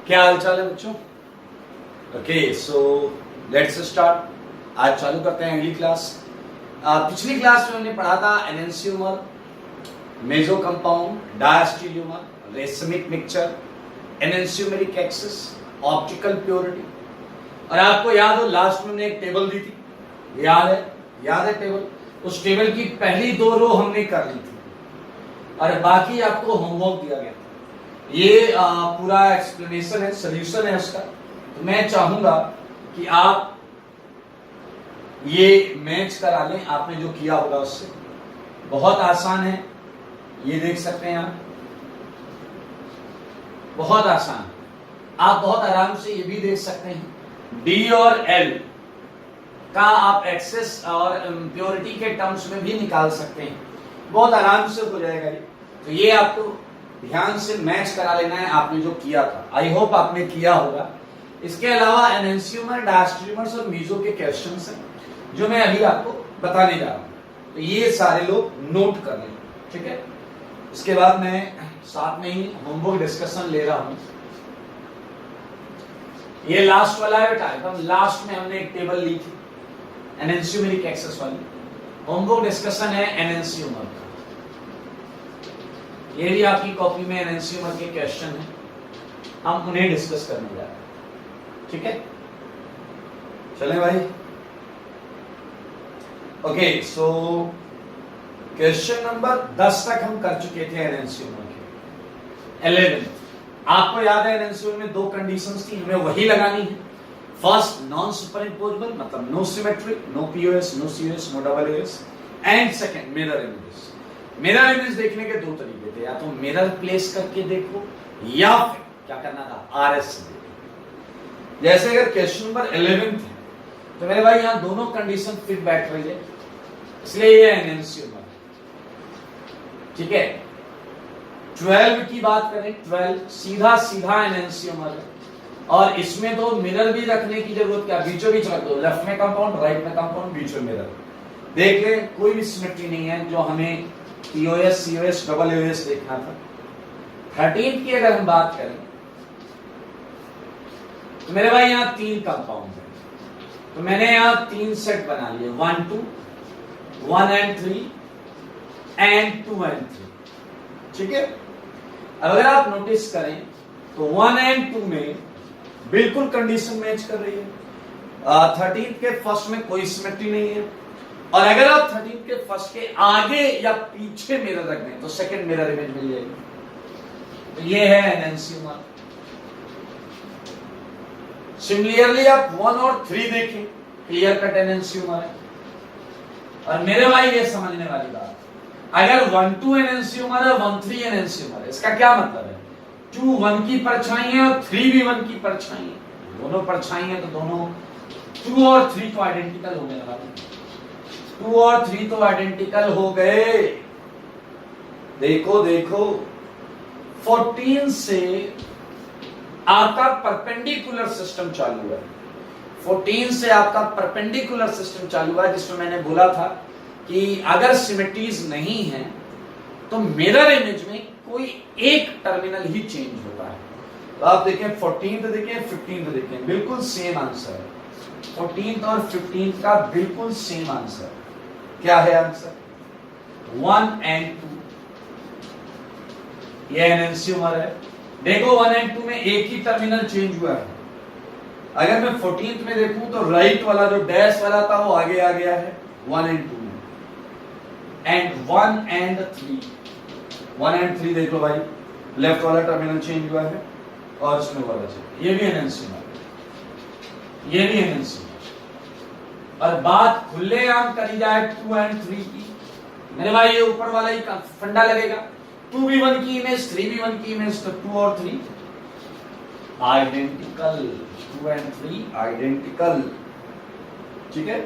क्या हाल चाल है बच्चों? Okay, so let's start. आज चालू करते हैं अगली क्लास। पिछली क्लास में हमने पढ़ा था enantiomer, meso compound, diastereomer, racemic mixture, enantiomeric excess, optical purity. और आपको याद हो लास्ट में हमने एक टेबल दी थी, याद है टेबल? उस टेबल की पहली 2 रो हमने कर ली थी और बाकी आपको होमवर्क दिया गया था। ये पूरा एक्सप्लेनेशन है, सॉल्यूशन है उसका। तो मैं चाहूंगा कि आप ये मैच करा लें, आपने जो किया होगा उससे। बहुत आसान है, ये देख सकते हैं आप, बहुत आसान। आप बहुत आराम से ये भी देख सकते हैं, डी और एल का आप एक्सेस और प्योरिटी के टर्म्स में भी निकाल सकते हैं, बहुत आराम से हो जाएगा ये। तो ये आपको ध्यान से मैच करा लेना है, आपने जो किया था। आई होप आपने किया होगा। इसके अलावा एनेंशियोमर, डायस्टेरियोमर्स और मेसो के क्वेश्चंस हैं जो मैं अभी आपको बताने जा रहा हूं। तो ये सारे लोग नोट कर लें, ठीक है? इसके बाद मैं साथ में ही होमवर्क डिस्कशन ले रहा हूं। ये लास्ट वाला है बेटा, एकदम लास्ट में हमने एक टेबल ली थी एनेंशियोमेरिक एक्सेस वाली। होमवर्क डिस्कशन है एनेंशियोमर का। ये भी आपकी कॉपी में एनेंशियोमर के क्वेश्चन हैं, हम उन्हें डिस्कस करने जा रहे हैं, ठीक है? चलें भाई। ओके, सो क्वेश्चन नंबर 10 तक हम कर चुके थे एनेंशियोमर के। 11 आपको याद है एनेंशियोमर में 2 कंडीशंस थी, हमें वही लगानी है। फर्स्ट, नॉन सुपरइम्पोजेबल, मतलब no symmetry, no POS, no COS, no WS. And second, mirror images. Mirror image देखने के 2 तरीके थे, या तो मिरर प्लेस करके देखो या फिर क्या करना था, आरएस से देखो। जैसे अगर क्वेश्चन नंबर 11 थे तो मेरे भाई यहां दोनों कंडीशन फिट बैठ रही है, इसलिए ये एनेंशियोमर, ठीक है? 12 की बात करें, 12 सीधा एनेंशियोमर है। और इसमें तो मिरर भी रखने की जरूरत क्या, बीचों बीच रख दो, लेफ्ट में कंपाउंड, राइट में कंपाउंड, बीच में मिरर। देख ले, कोई भी सिमेट्री नहीं है जो हमें पीओएस, सीओएस, डब्ल्यूएस देखना था। 13 की अगर हम बात करें तो मेरे भाई यहां 3 कंपाउंड है, तो मैंने यहां 3 सेट बना लिए, 1 2, 1 and 3 एंड 2 and 3, ठीक है? अगर आप नोटिस करें तो 1 and 2 में बिल्कुल कंडीशन मैच कर रही है। 13 के फर्स्ट में कोई सिमेट्री नहीं है, और अगर आप 13 के फर्स्ट के आगे या पीछे मिरर रख दें तो सेकंड मिरर इमेज मिल जाएगी। तो ये है एनेंशियोमर। सिमिलरली आप 1 और 3 देखें, क्लियर कट एनेंशियोमर है। और मेरे भाई ये समझने वाली बात, अगर 1 2 एनेंशियोमर है, 1 3 एनेंशियोमर है, इसका क्या मतलब है? 2 1 की परछाई है और 3 भी 1 की परछाई है। दोनों परछाई है तो दोनों 2 और 3 तो आइडेंटिकल होने वाले, 2 और 3 तो आइडेंटिकल हो गए। देखो 14 से आपका परपेंडिकुलर सिस्टम चालू है। 14 से आपका परपेंडिकुलर सिस्टम चालू है, जिसमें मैंने बोला था कि अगर सिमेट्रीज नहीं है तो मिरर इमेज में कोई एक टर्मिनल ही चेंज होता है। तो आप देखें 14th देखें, 15th देखें, बिल्कुल सेम आंसर है। 14th और 15th का बिल्कुल सेम आंसर। क्या है आंसर? 1 and 2। ये एनेंशियोमर है। देखो 1 and 2 में एक ही टर्मिनल चेंज हुआ है। अगर मैं 14th में देखूं तो राइट वाला जो डैश वाला था वो आगे आ गया है 1 and 2 में। एंड 1 and 3, 1 and 3 देख लो भाई, लेफ्ट वाला टर्मिनल चेंज हुआ है और इसमें वाला चेंज। ये भी एनेंशियोमर, ये भी एनेंशियोमर। और बात खुलेआम करी जाए 2 and 3 की, मेरे भाई ये ऊपर वाला ही फंडा लगेगा। 2 भी 1 की इमेज, 3 भी 1 की इमेज, तो 2 और 3 आइडेंटिकल, 2 and 3 आइडेंटिकल, ठीक है?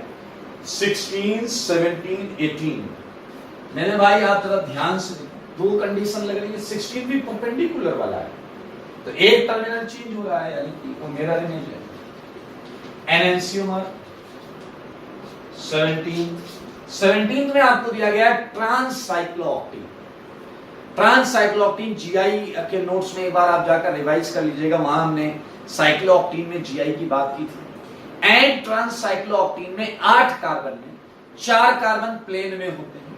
16 17 18 मेरे भाई आप जरा ध्यान से देखो, 2 कंडीशन लग रही है। 16 भी परपेंडिकुलर वाला है, तो एक टर्मिनल चेंज हो रहा है, यानी कि वो मिरर इमेज है। एनेंशियोमर 17 में आपको दिया गया है ट्रांससाइक्लोऑक्टेन। ट्रांसाइक्लोऑक्टेन जीआई के नोट्स में एक बार आप जाकर रिवाइज कर लीजिएगा, वहां हमने साइक्लोऑक्टेन में जीआई की बात की थी। एंड ट्रांसाइक्लोऑक्टेन में 8 कार्बन में 4 कार्बन प्लेन में होते हैं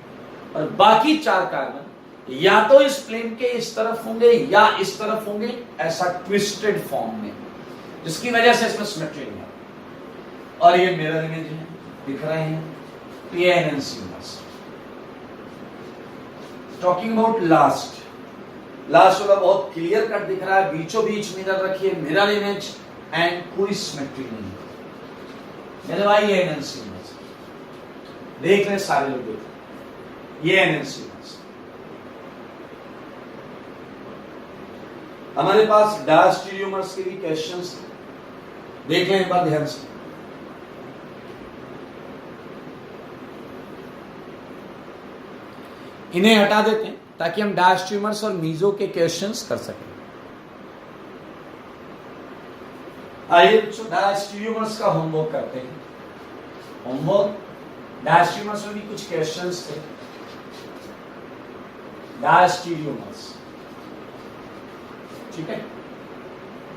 और बाकी 4 कार्बन या तो इस प्लेन के इस तरफ होंगे या इस तरफ होंगे, ऐसा ट्विस्टेड फॉर्म में, जिसकी वजह से इसमें सिमेट्री नहीं है। और ये मिरर इमेज है, दिख रहे हैं, PN NNC. Talking about last वाला बहुत क्लियर कट दिख रहा है, बीचों बीच मिरर रखिए, मिरर इमेज एंड कोई सिमेट्री नहीं है। मेरे भाई ये एनएनसी इमेज देख ले, सारे लोग देख, ये एनएनसी इमेज। हमारे पास डायस्टीरियोमर्स के भी क्वेश्चंस देख लें एक बार ध्यान से। इन्हें हटा देते हैं ताकि हम डायस्टीरियोमर्स और मीजो के क्वेश्चंस कर सकें। आइए बच्चों, डायस्टीरियोमर्स का होमवर्क करते हैं। होमवर्क डायस्टीरियोमर्स में भी कुछ क्वेश्चंस थे। डायस्टीरियोमर्स, ठीक है।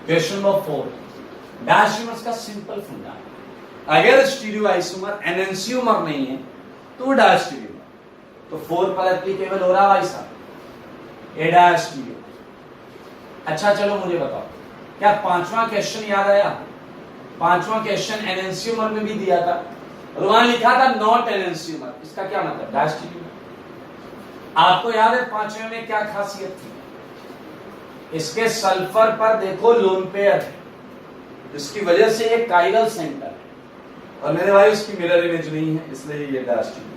क्वेश्चन नंबर 4, डायस्टीरियोमर्स का सिंपल फंडा, अगर स्टीरियो आइसोमर एनएनसियोमर नहीं है तो डायस्टीरियोमर, तो 4 पर एप्लीकेबल हो रहा भाई साहब, ए डायस्टीरियो। अच्छा चलो मुझे बताओ, क्या 5वां क्वेश्चन याद आया? 5वां क्वेश्चन एनएनसियोमर में भी दिया था और वहां लिखा था नॉट एनएनसियोमर, इसका क्या मतलब? डायस्टीरियोमर। आपको याद है 5वें में क्या खासियत थी? इसके सल्फर पर देखो लोन पेयर है, इसकी वजह से ये काइरल सेंटर है, और मेरे भाई इसकी मिरर इमेज नहीं है, इसलिए ये डायस्टीरियो।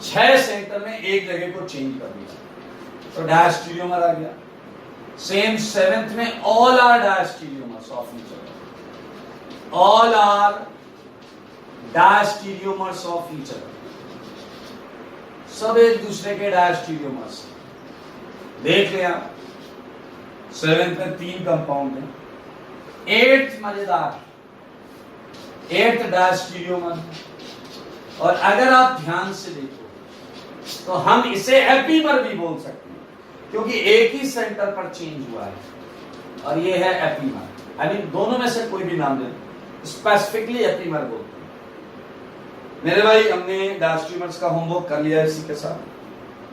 6 सेंटर में एक जगह को चेंज कर दिया तो डायस्टीरियोमर आ गया। सेम 7th में all are diastereomers of each other, all are diastereomers of each other, सब एक दूसरे के डायस्टीरियोमर्स। देख लिया 7th में 3 कंपाउंड है। 8th मजेदार, 8th डायस्टीरियोमर, और अगर आप ध्यान से देखो तो हम इसे एपीमर भी बोल सकते हैं, क्योंकि एक ही सेंटर पर चेंज हुआ है, और ये है एपीमर। आई मीन दोनों में से कोई भी नाम दे, स्पेसिफिकली एपीमर बोलते हैं। मेरे भाई हमने डायस्टीरियोमर्स का होमवर्क कर लिया इसी के साथ,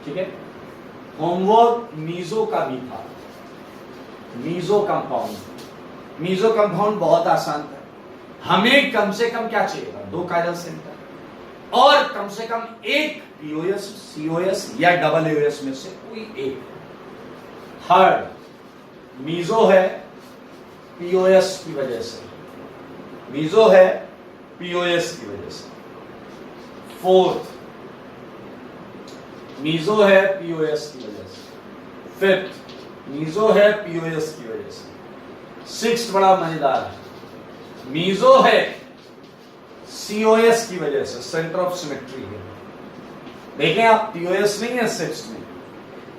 ठीक है। होमवर्क मीजो का भी था, मीजो कंपाउंड। मीजो कंपाउंड बहुत आसान था, हमें कम से कम क्या चाहिए? 2 कायरल सेंटर और कम से कम एक पीओएस, सीओएस या डबल एओएस में से कोई एक। थर्ड मीजो है पीओएस की वजह से, मीजो है पीओएस की वजह से। फोर्थ मीजो है पीओएस की वजह से। फिफ्थ मीजो है पीओएस की वजह से। सिक्स्थ बड़ा मजेदार है, मीजो है सीओएस की वजह से, सेंटर ऑफ सिमेट्री है। देखें आप, पीओएस नहीं है 6th में,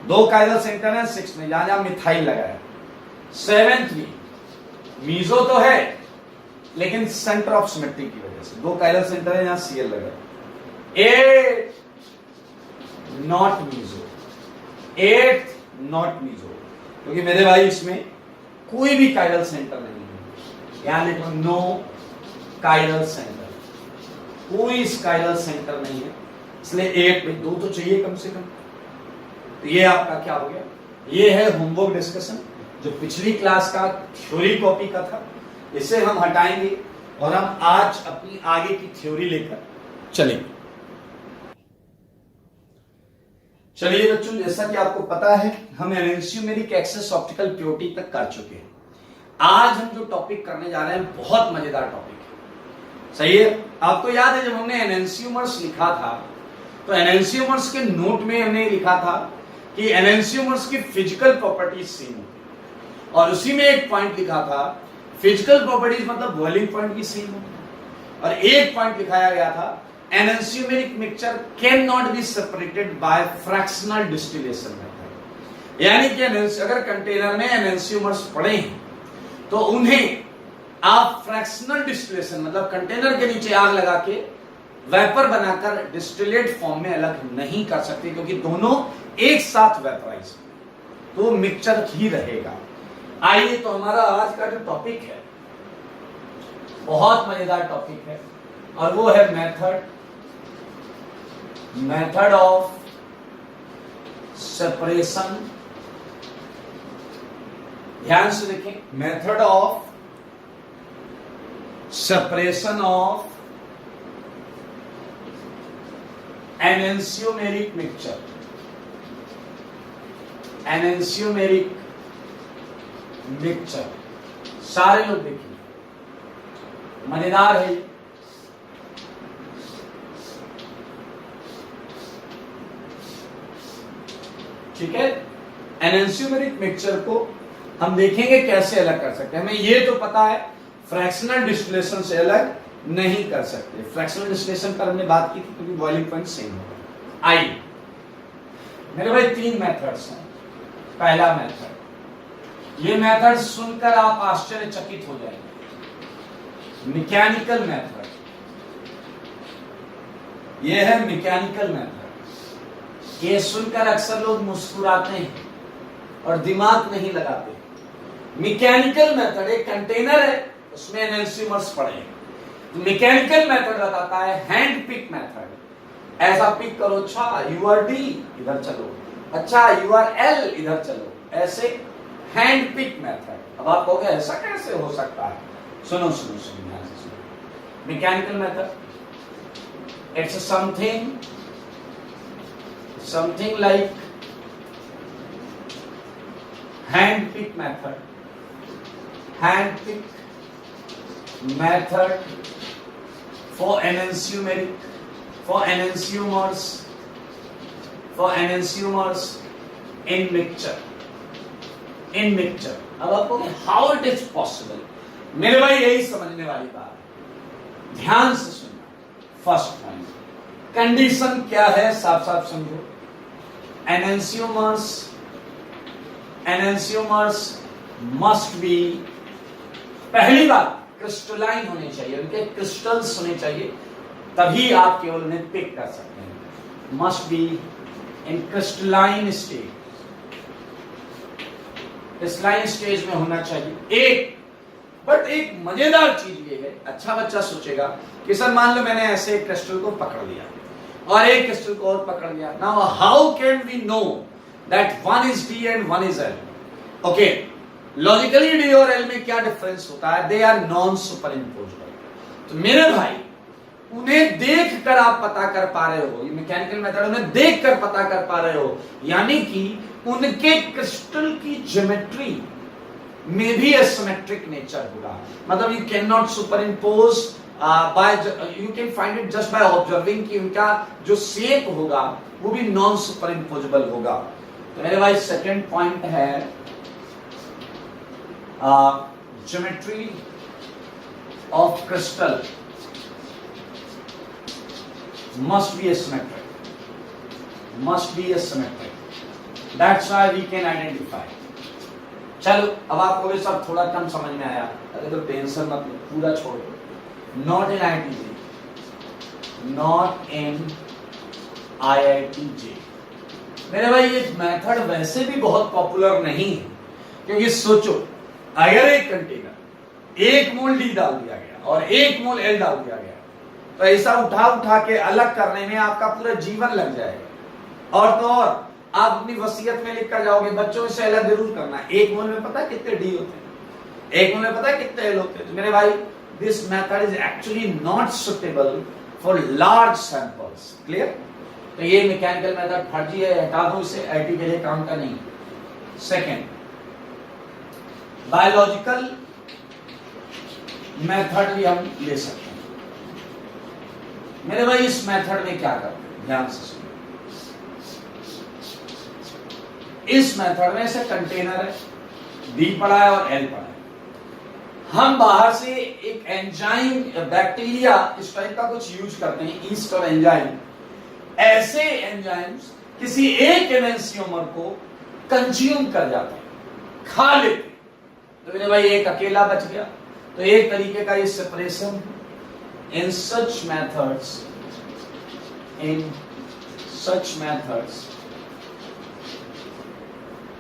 2 कायरल सेंटर है 6th में, जहां जहां मिथाइल लगा है। 7th में मीजो तो है लेकिन सेंटर ऑफ सिमेट्री की वजह से, 2 कायरल सेंटर है जहां सीएल लगा है। 8th not meso, 8th not meso, क्योंकि मेरे भाई इसमें कोई भी कायरल सेंटर नहीं है। यहां लिखो नो कायरल सेंटर, कोई कायरल सेंटर नहीं है, इसलिए 8 में 2 तो चाहिए कम से कम। तो ये आपका क्या हो गया? ये है होमवर्क डिस्कशन, जो पिछली क्लास का थ्योरी कॉपी का था, इसे हम हटाएंगे और हम आज अपनी आगे की थ्योरी लेकर चलेंगे। चलिए बच्चों, जैसा कि आपको पता है हम एनेंशियोमेरिक एक्सेस ऑप्टिकल प्योरिटी तक कर चुके हैं। आज हम जो टॉपिक करने जा रहे हैं बहुत मजेदार टॉपिक है, सही है। आपको याद है जब हमने एनेंशियोमर्स लिखा था तो एनेंशियोमर्स के नोट में हमने लिखा था कि एनेंशियोमर्स की फिजिकल प्रॉपर्टीज सेम होती, और उसी में एक पॉइंट लिखा था फिजिकल प्रॉपर्टीज मतलब बॉइलिंग पॉइंट भी सेम होती, और एक पॉइंट लिखाया गया था enantiomeric mixture can not be separated by fractional distillation method. यानी कि अगर कंटेनर में एनेंशियोमर्स पड़े हैं तो उन्हें आप फ्रैक्शनल डिस्टिलेशन मतलब कंटेनर के नीचे आग लगा के वेपर बनाकर डिस्टिलेट फॉर्म में अलग नहीं कर सकते, क्योंकि दोनों एक साथ वेपराइज, तो मिक्सचर ही रहेगा। आइए, तो हमारा आज का जो टॉपिक है बहुत मजेदार टॉपिक है, और वो है मेथड ऑफ सेपरेशन। ध्यान से देखें, method of separation of enantiomeric mixture. Enantiomeric mixture, सारे लोग देखिए, मजेदार है। ठीक है, एनेंशियोमेरिक मिक्सचर को हम देखेंगे कैसे अलग कर सकते हैं। हमें ये तो पता है फ्रैक्शनल डिस्टिलेशन से अलग नहीं कर सकते। फ्रैक्शनल डिस्टिलेशन पर हमने बात की थी, क्योंकि बॉइलिंग पॉइंट सेम होगा। आइए मेरे भाई, 3 मेथड्स हैं। पहला मेथड, ये मेथड सुनकर आप आश्चर्यचकित हो जाएंगे, मैकेनिकल मेथड। ये है मैकेनिकल मेथड। ये सुनकर अक्सर लोग मुस्कुराते हैं और दिमाग नहीं लगाते। मैकेनिकल मेथड एक कंटेनर है, उसमें एनेंशियोमर्स पड़े हैं। मैकेनिकल मेथड बताता है हैंड पिक मेथड। ऐसा पिक करो, अच्छा यू आर डी, इधर चलो, अच्छा यू आर एल, इधर चलो, ऐसे हैंड पिक मेथड। अब आप कहोगे ऐसा कैसे हो सकता है? सुनो सुनो सुनो, ध्यान से सुनो। Mechanical method, it's something like hand pick method for enantiomers in mixture। अब आपको हाउ इट इज पॉसिबल, मेरे भाई यही समझने वाली बात है, ध्यान से सुनना। फर्स्ट पॉइंट, कंडीशन क्या है साफ साफ समझो। एनेंशियोमर्स मस्ट बी, पहली बात क्रिस्टलाइन होने चाहिए, उनके क्रिस्टल्स होने चाहिए, तभी आप केवल उन्हें पिक कर सकते हैं। Must be in crystalline stage, crystalline stage में होना चाहिए। बट एक मजेदार चीज ये है, अच्छा बच्चा सोचेगा कि सर मान लो मैंने ऐसे एक क्रिस्टल को पकड़ लिया और एक क्रिस्टल को और पकड़ लिया, now how can we know that one is D and one is L? Okay, logically D और L में क्या डिफरेंस होता है? They are non-superimposable। तो मेरे भाई, उन्हें देख कर आप पता कर पा रहे हो, ये मैकेनिकल मेथड, उन्हें देख कर पता कर पा रहे हो, यानी कि उनके क्रिस्टल की ज्योमेट्री में भी एसिमेट्रिक नेचर होगा। मतलब you can not superimpose by, you can find it just by observing कि उनका जो शेप होगा वो भी नॉन सुपरइम्पोजेबल होगा। तो मेरे भाई सेकंड पॉइंट है geometry of crystal must be asymmetric, that's why we can identify। चलो, अब आपको ये सब थोड़ा कम समझ में आया, अरे तो टेंशन मत लो, पूरा छोड़ो। Not in IITJ। मेरे भाई ये मेथड वैसे भी बहुत पॉपुलर नहीं है, क्योंकि सोचो अगर एक कंटेनर 1 मोल D डाल दिया गया और 1 मोल L डाल दिया गया, तो ऐसा उठा के अलग करने में आपका पूरा जीवन लग जाएगा। और तो और आप अपनी वसीयत में लिख कर जाओगे बच्चों से अलग जरूर करना। 1 मोल में पता है कितने D होते हैं, 1 मोल में पता है कितने L होते हैं? तो मेरे भाई this method is actually not suitable for large samples. Clear? तो ये मैकेनिकल मेथड फर्जी है, हटा दो इसे, आईटी के लिए काम का नहीं। सेकेंड, बायोलॉजिकल मेथड भी हम ले सकते हैं। मेरे भाई इस मेथड में क्या करते हैं, ध्यान से सुनिए। इस मेथड में से कंटेनर है, D पड़ा है और L पड़ा है। हम बाहर से एक एंजाइम, बैक्टीरिया इस टाइप का कुछ यूज करते हैं, ईस्ट और एंजाइम। ऐसे एंजाइम्स किसी एक एनेंशियोमर को कंज्यूम कर जाते हैं, खा लेते हैं। तो मेरे भाई एक अकेला बच गया। तो एक तरीके का ये separation. In such methods in such methods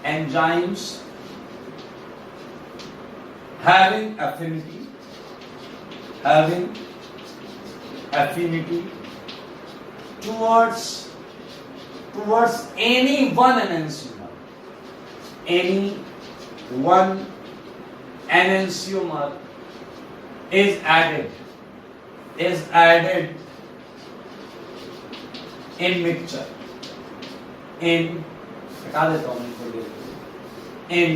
enzymes having affinity towards any one enantiomer, is added in mixture, हटा देता हूं in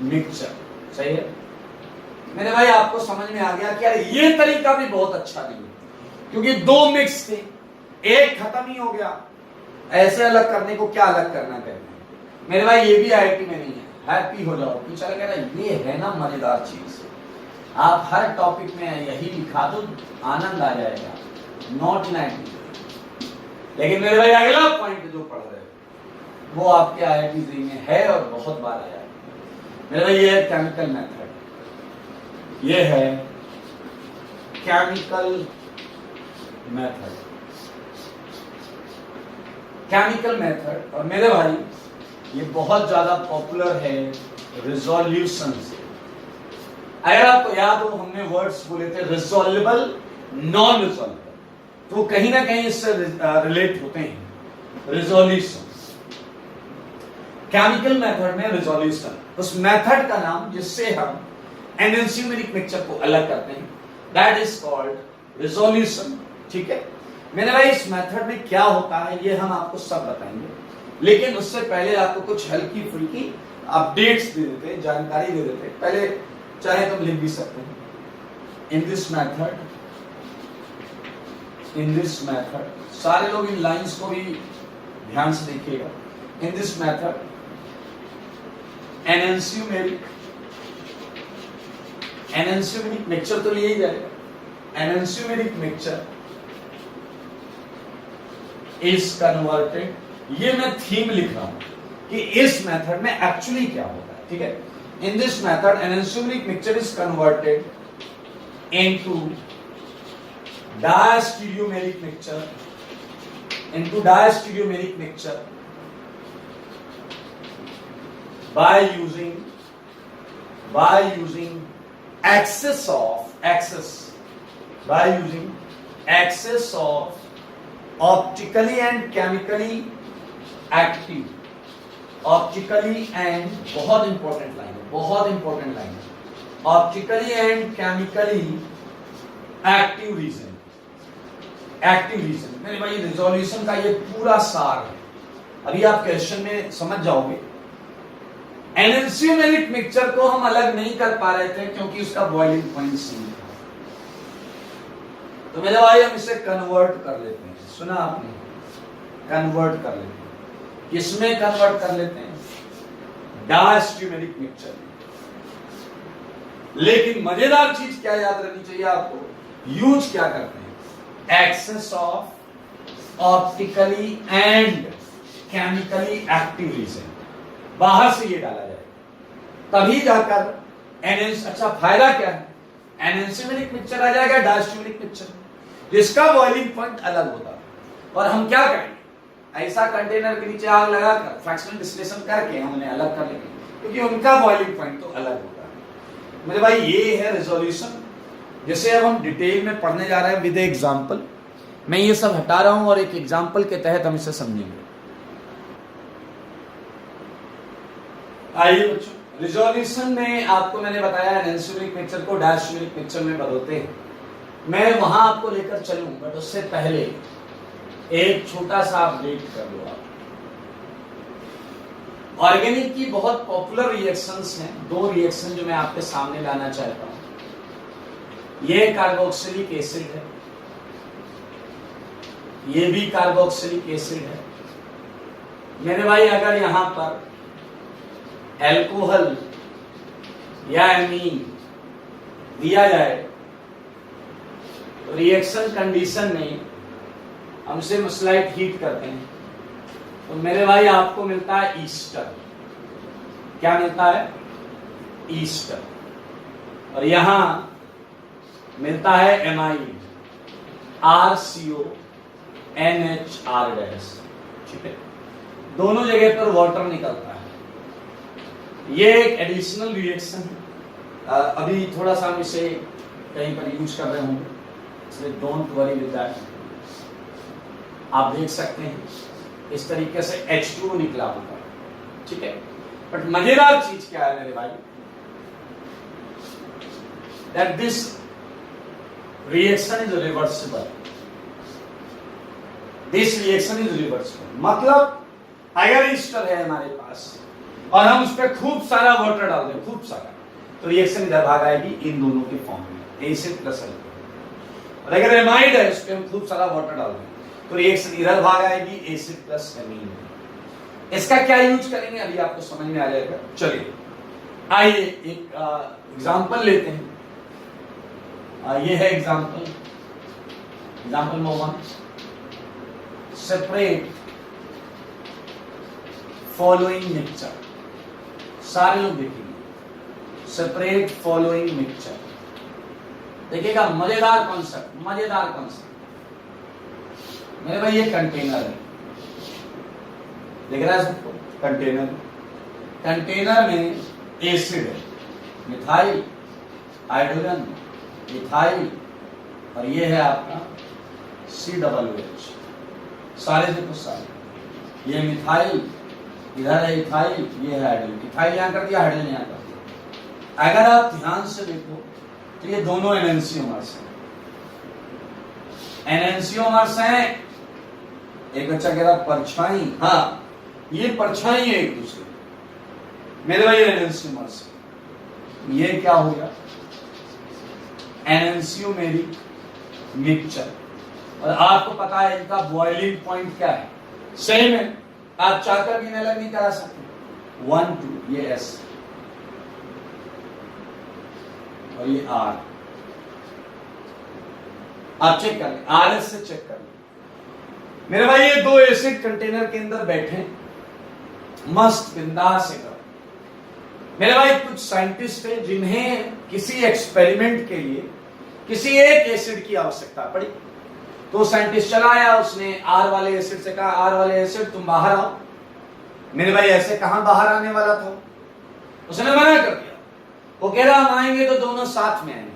mixture। सही है मेरे भाई, आपको समझ में आ गया कि यार ये तरीका भी बहुत अच्छा नहीं है, क्योंकि दो मिक्स थे, एक खत्म ही हो गया, ऐसे अलग करने को क्या अलग करना कहते हैं मेरे भाई। ये भी आईआईटी में नहीं है, हैप्पी हो जाओ। टीचर कह रहा है ये है ना मजेदार चीज, आप हर टॉपिक में यही लिखा दो, आनंद आ जाएगा, नॉट नाइट। लेकिन मेरे भाई अगला पॉइंट जो पढ़ रहे हो वो आपके आईआईटी में है और बहुत बार आया है मेरे भाई। ये है केमिकल मेथड, ये है केमिकल मेथड, और मेरे भाई ये बहुत ज्यादा पॉपुलर है रिजोल्यूशन से। अगर आपको याद हो, हमने वर्ड्स बोले थे रिजोल्वेबल, नॉन रिजोल्वेबल, तो कहीं ना कहीं इससे रिलेट होते हैं। रिजोल्यूशन, केमिकल मेथड में रिजोल्यूशन, उस मेथड का नाम जिससे हम एनएंशियोमेरिक मिक्सचर को अलग करते हैं, दैट इज कॉल्ड रिजोल्यूशन। ठीक है मेरे भाई, इस मेथड में क्या होता है ये हम आपको सब बताएंगे, लेकिन उससे पहले आपको कुछ हल्की फुल्की अपडेट्स दे देते हैं, जानकारी दे देते हैं। पहले चाहे तुम लिख भी सकते हैं, इन दिस मेथड, सारे लोग इन लाइंस को भी ध्यान से देखिएगा। इन दिस मेथड एनएंशियोमेरिक मिक्सचर तो यही जाएगा, एनएंशियोमेरिक मिक्सचर इज कन्वर्टेड। ये मैं थीम लिख रहा हूं कि इस मेथड में एक्चुअली क्या होता है। ठीक है, in this method enantiomeric mixture is converted into diastereomeric mixture by using excess of optically and chemically active, optically and बहुत इंपॉर्टेंट लाइन है, optically and chemically active reason। मेरे भाई रिजोल्यूशन का ये पूरा सार है, अभी आप क्वेश्चन में समझ जाओगे। एनएंशियोमेरिक मिक्सचर को हम अलग नहीं कर पा रहे थे क्योंकि उसका बॉइलिंग पॉइंट सही था, तो मेरे भाई हम इसे कन्वर्ट कर लेते हैं। सुना आपने, कन्वर्ट कर लेते हैं। किसमें कन्वर्ट कर लेते हैं? डायस्टीरियोमेरिक मिक्सचर में। लेकिन मजेदार चीज क्या याद रखनी चाहिए आपको, यूज क्या करते हैं? Excess of optically and chemically active region, बाहर से ये डाला जाए तभी जाकर अच्छा फायदा क्या है? एनएंशियोमेरिक मिक्सचर आ जाएगा डायस्टीरियोमेरिक मिक्सचर, जिसका बॉइलिंग पॉइंट अलग होता है। और हम क्या करेंगे, ऐसा कंटेनर के नीचे आग लगाकर फ्रैक्शनल डिस्टिलेशन करके हम उन्हें अलग कर लेंगे, क्योंकि उनका बॉइलिंग पॉइंट तो अलग होता है। मेरे भाई ये है रिजोल्यूशन, जैसे अब हम डिटेल में पढ़ने जा रहे हैं विद एग्जांपल। मैं ये सब हटा रहा हूं और एक एग्जांपल के तहत हम इसे समझेंगे। आइए बच्चों, रिजोल्यूशन में आपको मैंने बताया एनएंशियोमेरिक मिक्सचर को डायस्टीरियोमेरिक मिक्सचर में बदलते हैं। मैं वहां आपको लेकर चलूं, बट उससे पहले एक छोटा सा अपडेट कर दो आप। ऑर्गेनिक की बहुत पॉपुलर रिएक्शंस हैं, दो रिएक्शन जो मैं आपके सामने लाना चाहता हूं। ये कार्बोक्सिलिक एसिड है, ये भी कार्बोक्सिलिक एसिड है। मेरे भाई अगर यहां पर एल्कोहल या एमीन दिया जाए तो रिएक्शन कंडीशन में हम इसे स्लाइट हीट करते हैं, तो मेरे भाई आपको मिलता है ईस्टर। क्या मिलता है? ईस्टर। और यहां मिलता है एमाइड, RCO NHR डैश, ठीक है, दोनों जगह पर वाटर निकलता है। ये एक एडिशनल रिएक्शन है, अभी थोड़ा सा हम इसे कहीं पर यूज कर रहे होंगे, इसलिए डोंट वरी विद दैट। आप देख सकते हैं इस तरीके से H2O निकला होगा, ठीक है। बट मजेदार चीज क्या है मेरे भाई, that this reaction is reversible, this reaction is reversible. मतलब अगर ईस्टर है हमारे पास और हम उस पर खूब सारा वाटर डाल दें, खूब सारा, तो रिएक्शन इधर भाग आएगी इन दोनों के फॉर्म में, एसिड प्लस अल्कोहल। और अगर एमाइड है उस पर हम खूब सारा वाटर डाल दें तो रिएक्शन इधर भाग आएगी एसिड प्लस एमीन। इसका क्या यूज करेंगे अभी आपको समझ में आ जाएगा। चलिए आइए एक एग्जांपल लेते हैं। ये है example number 1, separate following mixture. सारे लोग देखेंगे, सेपरेट फॉलोइंग मिक्सचर। देखिएगा मजेदार कॉन्सेप्ट, मजेदार कॉन्सेप्ट मेरे भाई। ये कंटेनर है, दिख रहा है सबको, कंटेनर, कंटेनर में एसिड है, मिथाइल, हाइड्रोजन, मिथाइल, और ये है आपका COOH। सारे देखो सारे, ये मिथाइल, इधर है इथाइल, ये है हाइड्रोजन। इथाइल यहां कर दिया, हाइड्रोजन यहां कर दिया। अगर आप ध्यान से देखो तो ये दोनों एनएनसियोमर्स हैं, एनएनसियोमर्स हैं। एक बच्चा कह रहा परछाई, हाँ ये परछाई है एक दूसरे, मेरे भाई एनएनसियोमर्स। ये क्या हो गया, एनएनसियोमेरिक मिक्सचर। और आपको पता है इनका बॉइलिंग पॉइंट क्या है, सेम है, आप चाहकर भी अलग नहीं करा सकते। 1 2, ये S और ये R, आप चेक कर लें, RS से चेक कर लें मेरे भाई। ये दो एसिड कंटेनर के अंदर बैठे, मस्त बिंदास है। मेरे भाई कुछ साइंटिस्ट हैं जिन्हें किसी एक्सपेरिमेंट के लिए किसी एक एसिड की आवश्यकता पड़ी, तो साइंटिस्ट चला आया, उसने R वाले एसिड से कहा, R वाले एसिड तुम बाहर आओ। मेरे भाई ऐसे कहां बाहर आने वाला था, उसने मना कर दिया। वो कह रहा हम आएंगे तो दोनों साथ में आएंगे,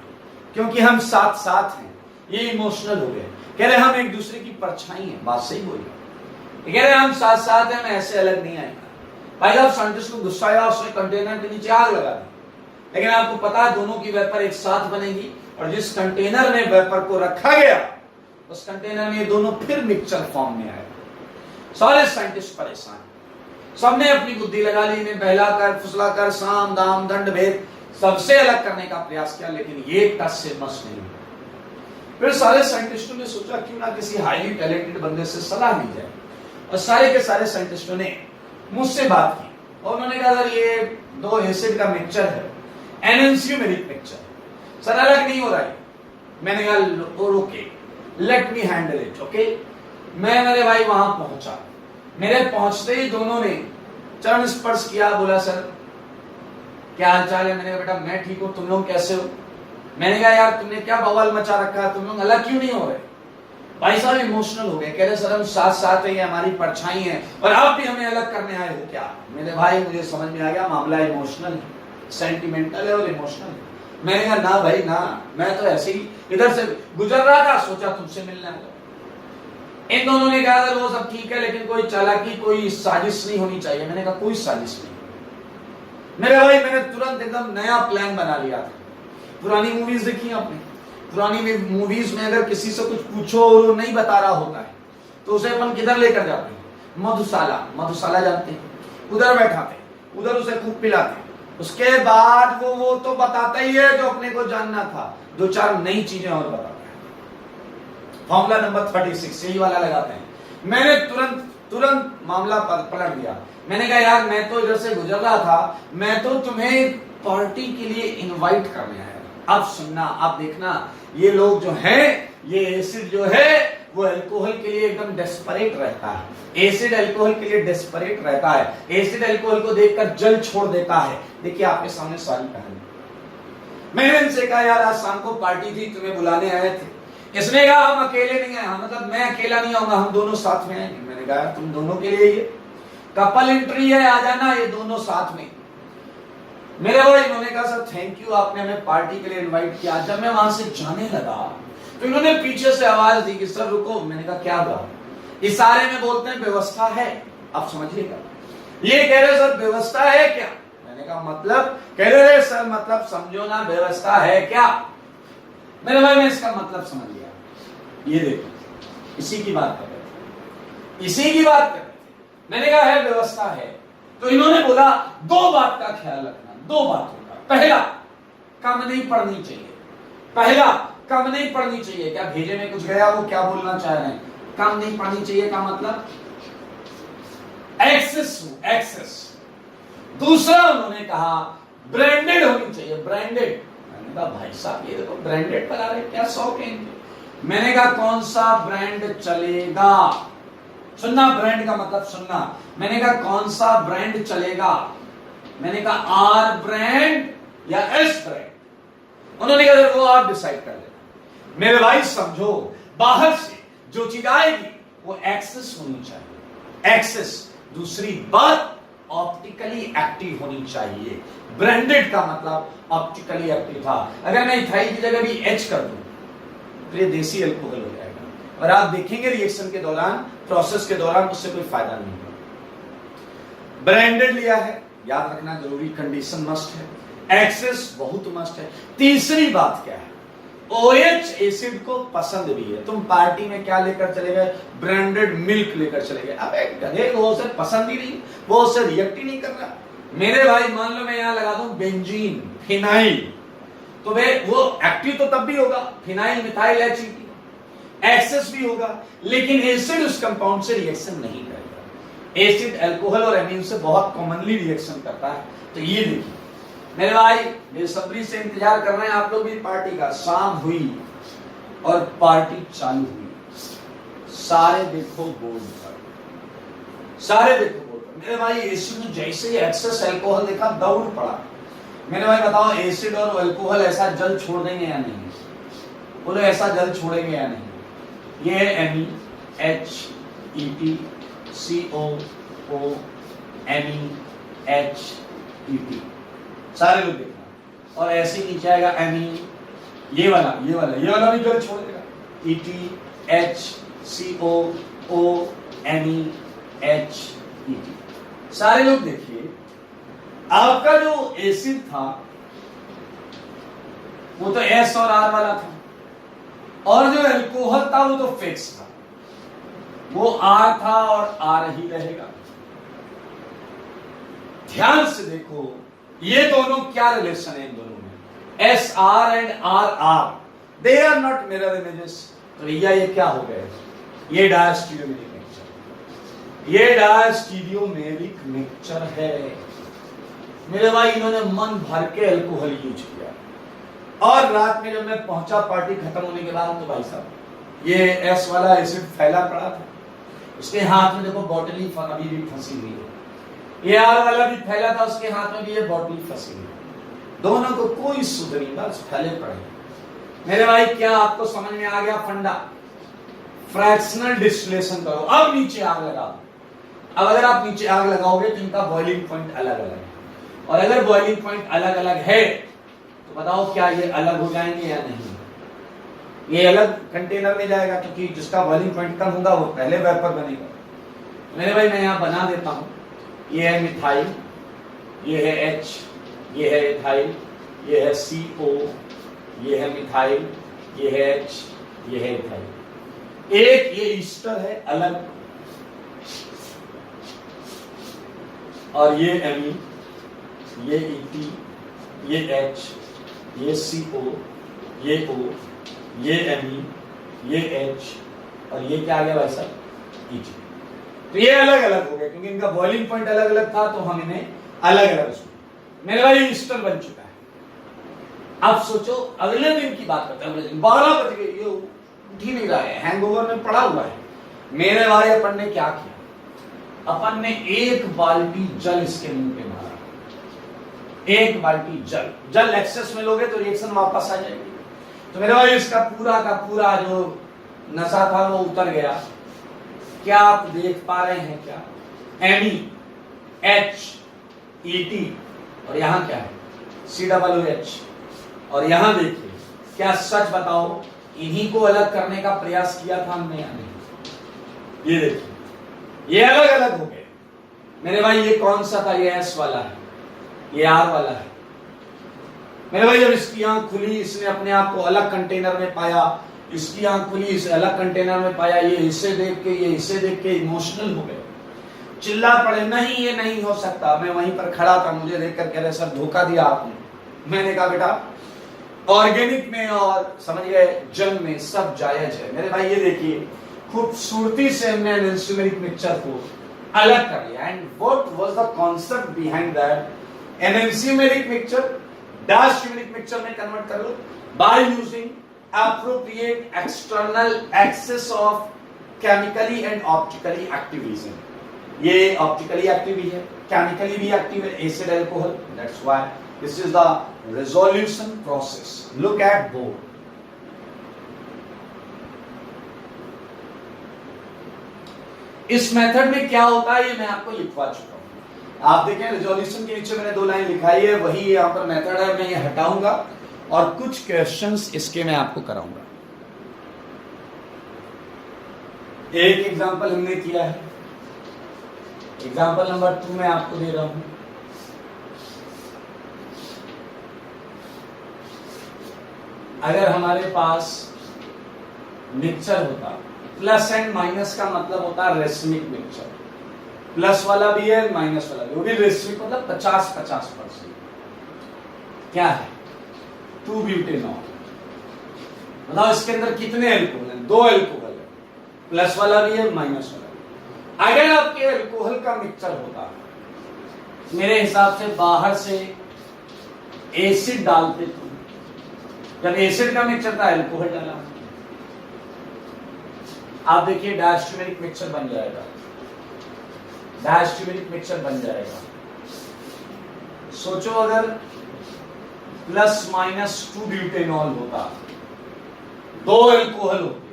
क्योंकि हम साथ साथ हैं। ये इमोशनल हो गए, कह रहे हम एक दूसरे की परछाई हैं। बात सही बोली, कह रहे हम साथ साथ हैं, मैं ऐसे अलग नहीं आएगा। भाई साहब साइंटिस्ट को गुस्सा आया, उसने कंटेनर के नीचे आग लगा दी। लेकिन आपको पता है दोनों की वेपर एक साथ बनेगी, और जिस कंटेनर में वेपर को रखा गया उस कंटेनर में दोनों फिर मिक्सचर फॉर्म में आए। सारे साइंटिस्ट परेशान, सबने अपनी बुद्धि लगा ली, इन्हें बहलाकर फुसलाकर साम दाम दंड भेद सबसे अलग करने का प्रयास किया, लेकिन ये टच से मस नहीं। फिर सारे साइंटिस्टों ने सोचा क्यों ना किसी हाईली टैलेंटेड बंदे से सलाह ली जाए, और सारे के सारे साइंटिस्टों ने मुझसे बात की, और उन्होंने कहा सर ये दो एसिड का मिक्सचर है, एनएनसियोमेरिक मिक्सचर, सर अलग नहीं हो रहा है। मैंने कहा okay, let me handle it, okay. मैं मेरे भाई वहां पहुंचा, मेरे पहुंचते ही दोनों ने चरण स्पर्श किया, बोला सर क्या हाल चाल है। मैंने कहा बेटा मैं ठीक हूं, तुम लोग कैसे हो। मैंने कहा यार तुमने क्या बवाल मचा रखा है, तुम लोग अलग क्यों नहीं हो रहे। भाई साहब इमोशनल हो गए, कह रहे सर हम साथ साथ हैं, ये हमारी परछाई है, और आप भी हमें अलग करने आए हो क्या। मेरे भाई मुझे समझ में आ गया मामला इमोशनल है, सेंटिमेंटल है और इमोशनल है। मैंने कहा ना भाई ना, मैं तो ऐसे ही इधर से गुजर रहा था, सोचा तुमसे मिलना है। इन दोनों ने कहा वो सब ठीक है, लेकिन कोई चालाकी कोई साजिश नहीं होनी चाहिए। मैंने कहा कोई साजिश नहीं। मेरे भाई मैंने तुरंत एकदम नया प्लान बना लिया था। पुरानी मूवीज देखी आपने, पुरानी मूवीज में अगर किसी से कुछ पूछो और वो नहीं बता रहा होता है तो उसे अपन किधर लेकर जाते हैं, मधुशाला। मधुशाला जानते हैं, उधर बैठाते, उधर उसे खूब पिलाते, उसके बाद वो तो बताता ही है जो अपने को जानना था, दो चार नई चीजें और बताता है। फॉर्मूला नंबर 36 यही वाला लगाते हैं। मैंने तुरंत मामला पलट दिया। मैंने कहा यार मैं तो इधर से गुजर रहा था, मैं तो तुम्हें पार्टी के लिए इनवाइट करने आया। अब सुनना, आप देखना, ये लोग जो हैं, ये एसिड जो है वो अल्कोहल के लिए एकदम डेस्परेट रहता है। एसिड अल्कोहल के लिए डेस्परेट रहता है। एसिड अल्कोहल को देखकर जल छोड़ देता है। देखिए आपके सामने सारी कहानी। मैंने इनसे कहा यार आज शाम को पार्टी थी, तुम्हें बुलाने आए थे, इसने कहा हम अकेले नहीं आए, मतलब मैं अकेला नहीं आऊंगा, हम दोनों साथ में आएंगे। मैंने कहा तुम दोनों के लिए ये कपल एंट्री है, आ जाना ये दोनों साथ में। मेरे भाई इन्होंने कहा सर थैंक यू, आपने हमें पार्टी के लिए इनवाइट किया। जब मैं वहां से जाने लगा तो इन्होंने पीछे से आवाज दी कि सर रुको। मैंने कहा क्या हुआ? इशारे में बोलते हैं व्यवस्था है, आप समझिएगा। ये कह रहे सर व्यवस्था है क्या? मैंने कहा मतलब? कह रहे सर मतलब समझो ना, व्यवस्था है क्या? मेरे भाई मैं इसका मतलब समझ गया। ये देखो इसी की बात कर रहे थे, इसी की बात कर रहे थे। मैंने कहा है व्यवस्था है, तो इन्होंने बोला दो बात का ख्याल रखना, दो बातों का। पहला, कम नहीं पढ़नी चाहिए। पहला, कम नहीं पढ़नी चाहिए। क्या भेजे में कुछ गया? वो क्या बोलना चाह रहे हैं? कम नहीं पढ़नी चाहिए का मतलब एक्सेस। दूसरा उन्होंने कहा ब्रांडेड होनी चाहिए, ब्रांडेड। मैंने कहा भाई साहब ये देखो ब्रांडेड बना रहे, क्या शौक है इनके। मैंने कहा कौन सा ब्रांड चलेगा? सुनना, ब्रांड का मतलब सुनना। मैंने कहा कौन सा ब्रांड चलेगा? मैंने कहा आर ब्रांड या एस ब्रांड। उन्होंने कहा वो आप डिसाइड कर लेना। मेरे भाई समझो, बाहर से जो चीज आएगी वो एक्सेस होनी चाहिए, एक्सेस। दूसरी बात ऑप्टिकली एक्टिव होनी चाहिए। ब्रांडेड का मतलब ऑप्टिकली एक्टिव था। अगर मैं इथाइल की जगह भी एच कर दूं तो ये देसी अल्कोहल हो जाएगा, और आप देखेंगे रिएक्शन के दौरान, प्रोसेस के दौरान उससे कोई फायदा नहीं होगा। ब्रांडेड लिया है, याद रखना जरूरी, कंडीशन मस्ट है, एक्सेस बहुत मस्ट है। तीसरी बात क्या है? OH एसिड को पसंद भी है। तुम पार्टी में क्या लेकर चले गए? ब्रांडेड मिल्क लेकर चले गए। अब एक गधे को उसे पसंद ही नहीं, वो उससे रिएक्ट ही नहीं कर रहा। मेरे भाई मान लो मैं यहां लगा दूं बेंजीन, फिनाइल, तो वे वो एक्टिव तो तब भी होगा, फिनाइल मिथाइल HEP, एक्सेस भी होगा, लेकिन एसिड उस कंपाउंड से रिएक्शन नहीं करेगा। एसिड अल्कोहल और एमीन से बहुत कॉमनली रिएक्शन करता है। तो ये देखिए मेरे भाई, बेसब्री से इंतजार कर रहे हैं आप लोग भी पार्टी का। शाम हुई और पार्टी चालू हुई। सारे देखो बोर्ड पर, सारे देखो बोर्ड पर। मेरे भाई एसिड में जैसे ही एक्सेस अल्कोहल देखा दौड़ पड़ा। मेरे भाई बताओ एसिड और अल्कोहल ऐसा जल छोड़ देंगे या नहीं? बोलो ऐसा जल छोड़ेंगे या नहीं? ये है MEHEP MEHEP, सारे लोग देखना। और ऐसे नीचे आएगा एमी, ये वाला भी जल छोड़ देगा। ETHCOOMEHET, सारे लोग देखिए। आपका जो एसिड था वो तो S और R वाला था, और जो अल्कोहल था वो तो फिक्स था, वो R था और R ही रहेगा। ध्यान से देखो ये दोनों क्या रिलेशन है इन दोनों में? SR and RR, they are not mirror images. तो भैया ये क्या हो गया? ये डायस्टीरियोमेरिक मिक्सचर, ये डायस्टीरियोमेरिक मिक्सचर है। मेरे भाई इन्होंने मन भर के अल्कोहल यूज किया, और रात में जब मैं पहुंचा पार्टी खत्म होने के बाद, तो भाई साहब ये S वाला एसिड फैला पड़ा था, उसके हाथ में देखो बॉटल ही अभी भी फंसी हुई है। ये R वाला भी फैला था, उसके हाथ में भी ये बॉटल फंसी हुई है। दोनों को कोई सुध नहीं, बस फैले पड़े। मेरे भाई क्या आपको समझ में आ गया फंडा? फ्रैक्शनल डिस्टिलेशन करो, अब नीचे आग लगाओ। अब अगर आप नीचे आग लगाओगे तो इनका बॉइलिंग पॉइंट अलग अलग है, और अगर बॉइलिंग पॉइंट अलग अलग है तो बताओ क्या ये अलग हो जाएंगे या नहीं? ये अलग कंटेनर में जाएगा, क्योंकि जिसका बॉइलिंग पॉइंट कम होगा वो पहले वेपर बनेगा। मेरे भाई मैं यहां बना देता हूं। ये है मिथाइल, ये है H, ये है इथाइल, ये है CO, ये है मिथाइल, ये है H, ये है इथाइल। एक ये ईस्टर है अलग, और ये एमी, ये ET, ये H, ये CO, ये O, ये एमी, ये H, और ये क्या आ गया भाई साहब? ET। तो ये अलग अलग हो गया, क्योंकि इनका बॉइलिंग पॉइंट अलग अलग था, तो हम इन्हें अलग अलग। मेरे भाई ईस्टर बन चुका है। अब सोचो अगले दिन की बात करते हैं, 12 बज गए, ये उठ ही नहीं रहा है, हैंगओवर में पड़ा हुआ है। मेरे भाई अपन ने क्या किया? अपन ने एक बाल्टी जल इसके मुंह पे मारा। एक बाल्टी जल एक्सेस में लोगे तो रिएक्शन वापस आ जाएगी। तो मेरे भाई इसका पूरा का पूरा जो नशा था वो उतर गया। क्या आप देख पा रहे हैं क्या? MEHET और यहां क्या है? COOH। और यहां देखिए, क्या सच बताओ इन्हीं को अलग करने का प्रयास किया था हमने या नहीं? ये देखिए, ये अलग अलग हो गए मेरे भाई। ये कौन सा था? ये S वाला है, ये R वाला है मेरे भाई। जब इसकी आंख खुली, इसने अपने आप को अलग कंटेनर में पाया, इसकी आंख खुली, इसे अलग कंटेनर में पाया। ये इसे देख के, ये इसे देख के इमोशनल हो गए, चिल्ला पड़े, नहीं ये नहीं हो सकता। मैं वहीं पर खड़ा था, मुझे देख कर कह रहे सर धोखा दिया आपने। मैंने कहा बेटा ऑर्गेनिक में और समझ गए जंग में सब जायज है मेरे भाई। ये देखिए खूबसूरती से हमने एनेंस्यूमेरिक मिक्सचर को अलग कर लिया। And what was the concept behind that? Enantiomeric mixture dash यूमेरिक मिक्सचर में कन्वर्ट कर लो बाय using appropriate external access of chemically and optically active reason। ये optically active भी है, chemically भी active है, acid alcohol। That's why this is the resolution process। Look at board। इस मेथड में क्या होता है ये मैं आपको लिखवा चुका हूं। आप देखें रेजोल्यूशन के नीचे मैंने 2 लाइन लिखाई है, वही यहां पर मेथड है। मैं ये हटाऊंगा और कुछ क्वेश्चंस इसके मैं आपको कराऊंगा। एक एग्जांपल हमने किया है, एग्जांपल नंबर 2 मैं आपको दे रहा हूं। अगर हमारे पास मिक्सचर होता, प्लस एंड माइनस का मतलब होता है रेसमिक मिक्सचर। प्लस वाला भी है, माइनस वाला भी, वो भी रेसमिक मतलब 50-50%। क्या है? 2 ब्यूटेनॉल। मतलब इसके अंदर कितने एल्कोहल हैं? 2 एल्कोहल है, प्लस वाला भी है, माइनस वाला भी। अगर आपके एल्कोहल का मिक्सचर होता, मेरे हिसाब से बाहर से एसिड डालते थे। जब एसिड का मिक्सचर था, एल्कोहल डाला। आप देखिए डैश ट्यूमेरिक मिक्सचर बन जाएगा, डैश ट्यूमेरिक मिक्सचर बन जाएगा। सोचो अगर +-2 ब्यूटेनॉल होता, 2 एल्कोहल होते,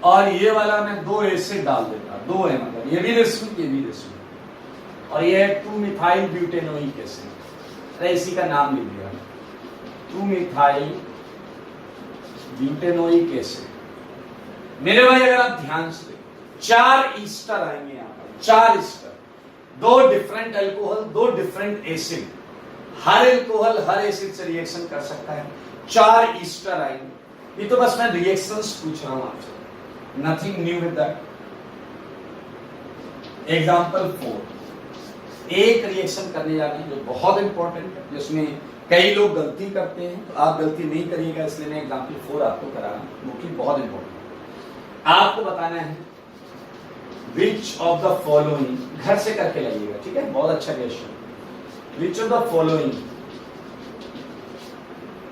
और ये वाला मैं 2 एसिड डाल देता। 2 है मतलब ये भी रेसमिक, ये भी रेसमिक, और ये 2-मिथाइल ब्यूटेनोइक एसिड। अरे इसी का नाम लिख दिया, 2-मिथाइल ब्यूटेनोइक एसिड। मेरे भाई अगर आप ध्यान से 4 ईस्टर आएंगे यहां पर, 4 ester, 2 different alcohol, 2 different acid. हर एल्कोहल हर एसिड से रिएक्शन कर सकता है। 4 ईस्टर आएंगे। ये तो बस मैं रिएक्शंस पूछ रहा हूं आपसे, nothing new with that. Example 4, एक रिएक्शन करने जा रहे हैं जो बहुत इंपॉर्टेंट है, जिसमें कई लोग गलती करते हैं, तो आप गलती नहीं करिएगा, इसलिए मैं एग्जांपल 4 आपको करा रहा हूं, जो कि बहुत इंपॉर्टेंट है। आपको बताना है विच ऑफ द फॉलोइंग, घर से करके लाइएगा, ठीक है? बहुत अच्छा question. Which of the following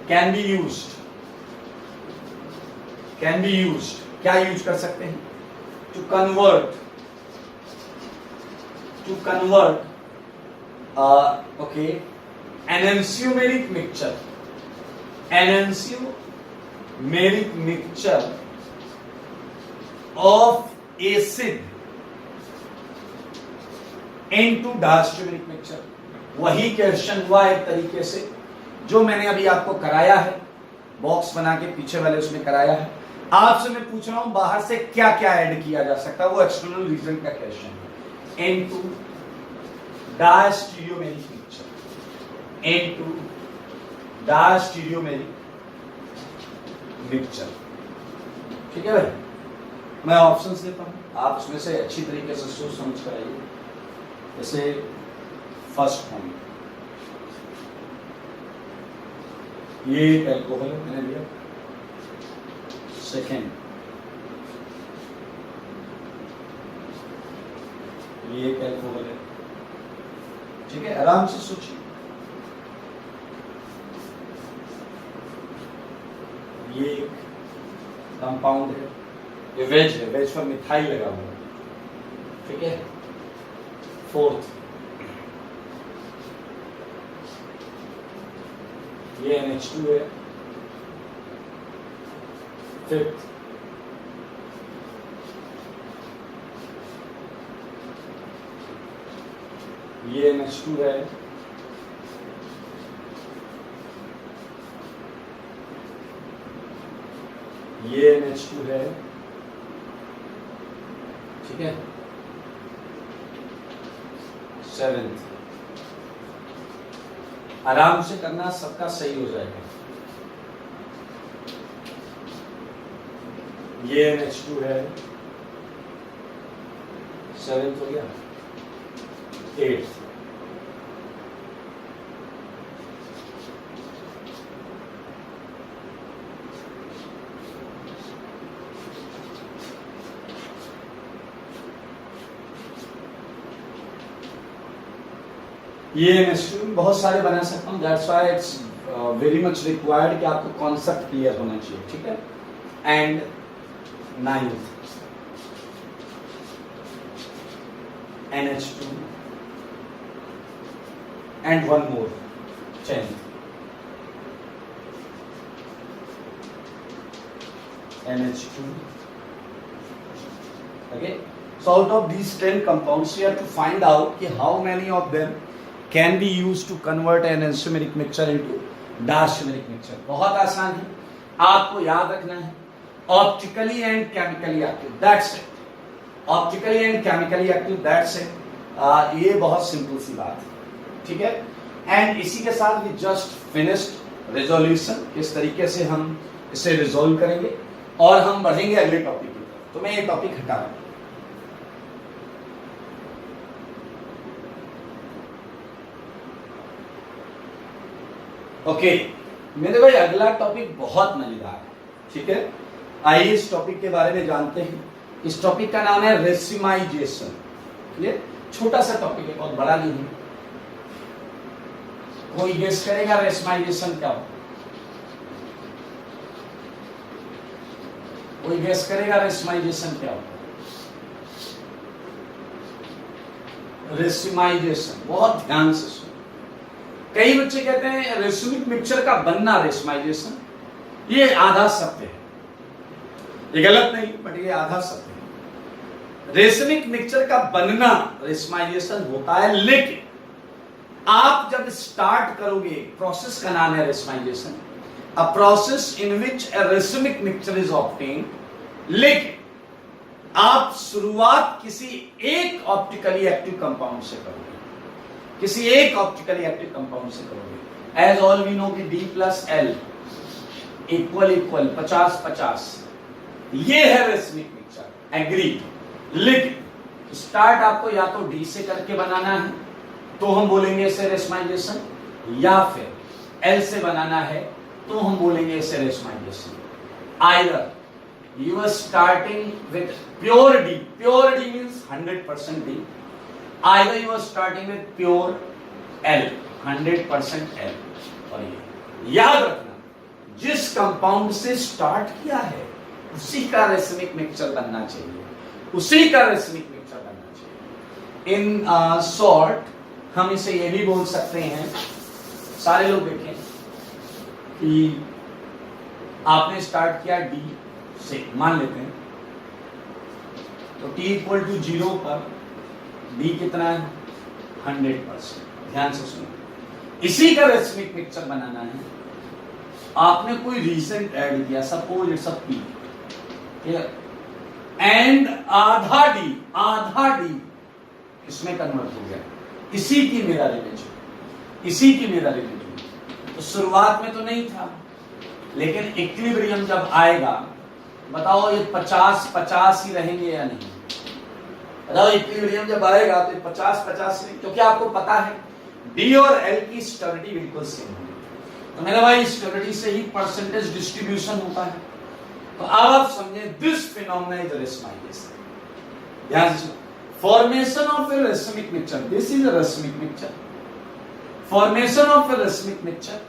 can be used, can be used, क्या यूज कर सकते हैं? To convert okay enantiomeric mixture, enantiomeric mixture of acid into diastereomeric mixture. वही क्वेश्चन हुआ एक तरीके से जो मैंने अभी आपको कराया है, बॉक्स बना के पीछे वाले उसमें कराया है। आपसे मैं पूछ रहा हूं बाहर से क्या क्या ऐड किया जा सकता है, वो एक्सटर्नल रीजन का क्वेश्चन है। इनटू डायस्टीरियोमेरिक मिक्सचर, इनटू डायस्टीरियोमेरिक मिक्सचर, ठीक है भाई? मैं ऑप्शंस देता हूं, आप उसमें से अच्छी तरीके से सोच समझ कर आइए। जैसे फर्स्ट पॉइंट, ये एक एल्कोहल है, मैंने लिया। सेकेंड, ये एक एल्कोहल है, ठीक है? आराम से सोचिए। ये एक कंपाउंड है, ये वेज है, वेज पर मिथाइल लगा हुआ है, ठीक है? फोर्थ, ये NH2 है। फिफ्थ ये NH2 है। ये NH2 है, ठीक है। सेवेंथ, आराम से करना, सबका सही हो जाएगा। ये NH2 है, सेवेंथ हो गया। एट्थ, ये NH2 बहुत सारे बना सकता हूँ, that's why it's very much required कि आपको कॉन्सेप्ट क्लियर होना चाहिए, ठीक है। And ninth, NH2 and one more, 10th, NH2. Okay, so out of these 10 compounds, we have to find out कि how many of them can be used to convert an enantiomeric mixture into diastereomeric mixture. बहुत आसान है, आपको याद रखना है optically and chemically active, that's it. Optically and chemically active, that's it. ये बहुत सिंपल सी बात है, ठीक है। एंड इसी के साथ वी जस्ट फिनिश्ड रेजोल्यूशन, किस तरीके से हम इसे रिजोल्व करेंगे और हम बढ़ेंगे अगले टॉपिक की तरफ। तो मैं ये टॉपिक हटा रहा हूं। ओके, मेरे भाई अगला टॉपिक बहुत मजेदार है, ठीक है। आइए इस टॉपिक के बारे में जानते हैं। इस टॉपिक का नाम है रेसिमाइजेशन। ये छोटा सा टॉपिक है, बहुत बड़ा नहीं है। कोई गेस करेगा रेसिमाइजेशन क्या होता है? कोई गेस करेगा रेसिमाइजेशन क्या होता है? रेसिमाइजेशन बहुत ध्यान से सुनो। कई बच्चे कहते हैं रेसिमिक मिक्सचर का बनना रेसिमाइजेशन, ये आधा सत्य है। ये गलत नहीं, बट ये आधा सत्य है। रेसिमिक मिक्सचर का बनना रेसिमाइजेशन होता है, लेकिन आप जब स्टार्ट करोगे, प्रोसेस का नाम है racemisation, a process in which a racemic mixture is obtained. लेकिन आप शुरुआत किसी एक ऑप्टिकली एक्टिव कंपाउंड से करोगे, किसी एक ऑप्टिकली एक्टिव कंपाउंड से करोगे। एज ऑल वी नो कि D plus L equal equal 50-50, ये है रेसिमिक मिक्सचर, एग्री। लेकिन स्टार्ट आपको या तो D से करके बनाना है तो हम बोलेंगे इसे रेसिमाइजेशन, या फिर L से बनाना है तो हम बोलेंगे इसे racemisation. Either you are starting with pure D, pure D means 100% D, either you are starting with pure L, 100% L। और ये याद रखना, जिस कंपाउंड से स्टार्ट किया है उसी का रेसिमिक मिक्सचर बनना चाहिए, उसी का रेसिमिक मिक्सचर बनना चाहिए। इन शॉर्ट हम इसे ये भी बोल सकते हैं, सारे लोग देखें कि आपने स्टार्ट किया D से, मान लेते हैं, तो T इक्वल टू 0 पर D कितना है? 100%। ध्यान से सुनो, इसी का रेसिमिक मिक्सचर बनाना है। आपने कोई रीसेंट ऐड किया, suppose it's a P, and आधा D इसमें कन्वर्ट हो गया। इसी की मेरा रिलेशन, इसी की मेरा रिलेशन। तो शुरुआत में तो नहीं था, लेकिन इक्विलिब्रियम जब आएगा, बताओ ये 50-50 ही रहेंगे या नहीं? बताओ इक्विलिब्रियम जब आएगा तो 50-50 नहीं, क्योंकि आपको पता है D और L की स्टेबिलिटी बिल्कुल सेम है। तो मेरा भाई स्टेबिलिटी से ही परसेंटेज डिस्ट्रीब्यूशन होता है। तो अब आप समझे, दिस फिनोमेना इज रेसिमाइजेशन। ध्यान से, formation of A racemic mixture, this is a racemic mixture. Formation of A racemic mixture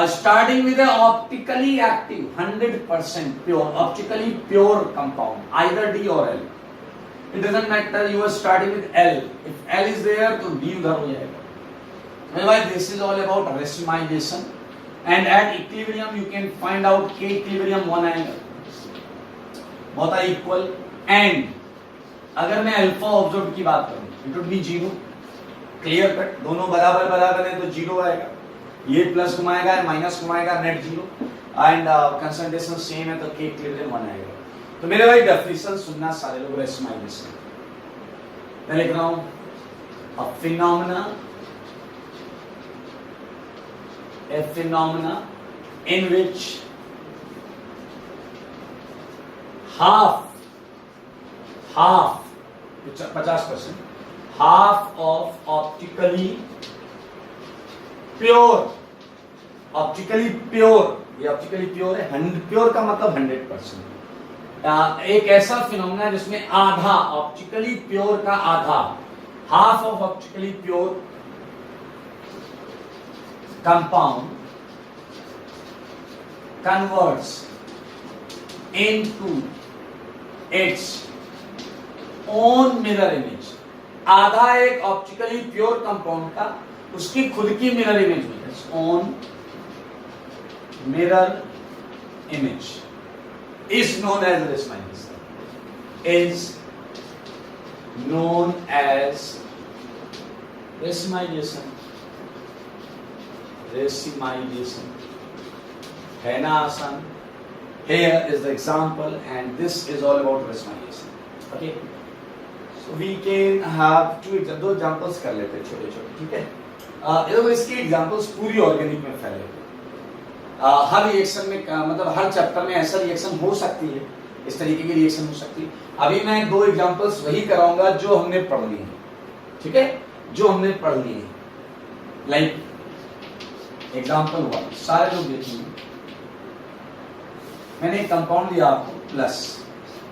starting with an optically active 100% pure, optically pure compound, either D or L. It doesn't matter, you are starting with L. If L is there, तो D उधर हो जाएगा। Meanwhile, this is all about Riemannian, and at equilibrium you can find out K equilibrium one angle, both are equal, and अगर मैं alpha observe की बात करूं it would be zero, clear cut, दोनों बराबर बराबर है तो जीरो आएगा, ये प्लस घुमाएगा माइनस घुमाएगा net zero, and concentration same है तो K इक्विलिब्रियम वन आएगा। तो मेरे भाई डेफिनेशन सुनना सारे लोग, Riemannian मैं लिख रहा हूं a phenomena in which half 50%, half of optically pure, ये ऑप्टिकली प्योर है, प्योर का मतलब 100%, एक ऐसा फिनोमेना जिसमें आधा ऑप्टिकली प्योर का आधा, half of optically pure compound converts into its own mirror image, आधा एक ऑप्टिकली प्योर कंपाउंड का उसकी खुद की मिरर इमेज में, its own mirror image is known as Riemannian, is known as Riemannian है ना आसान। Here is the example and this is all about Riemannian. Okay, so we can have दो examples कर लेते हैं छोटे छोटे, ठीक है। देखो इसके examples पूरी ऑर्गेनिक में फैले हुए, हर रिएक्शन में मतलब हर चैप्टर में ऐसा रिएक्शन हो सकती है, इस तरीके की रिएक्शन हो सकती है। अभी मैं दो एग्जांपल्स वही कराऊंगा जो हमने पढ़ ली है, ठीक है, जो हमने पढ़ ली है। लाइक एग्जांपल 1, सारे लोग देखेंगे, मैंने एक कंपाउंड दिया आपको प्लस,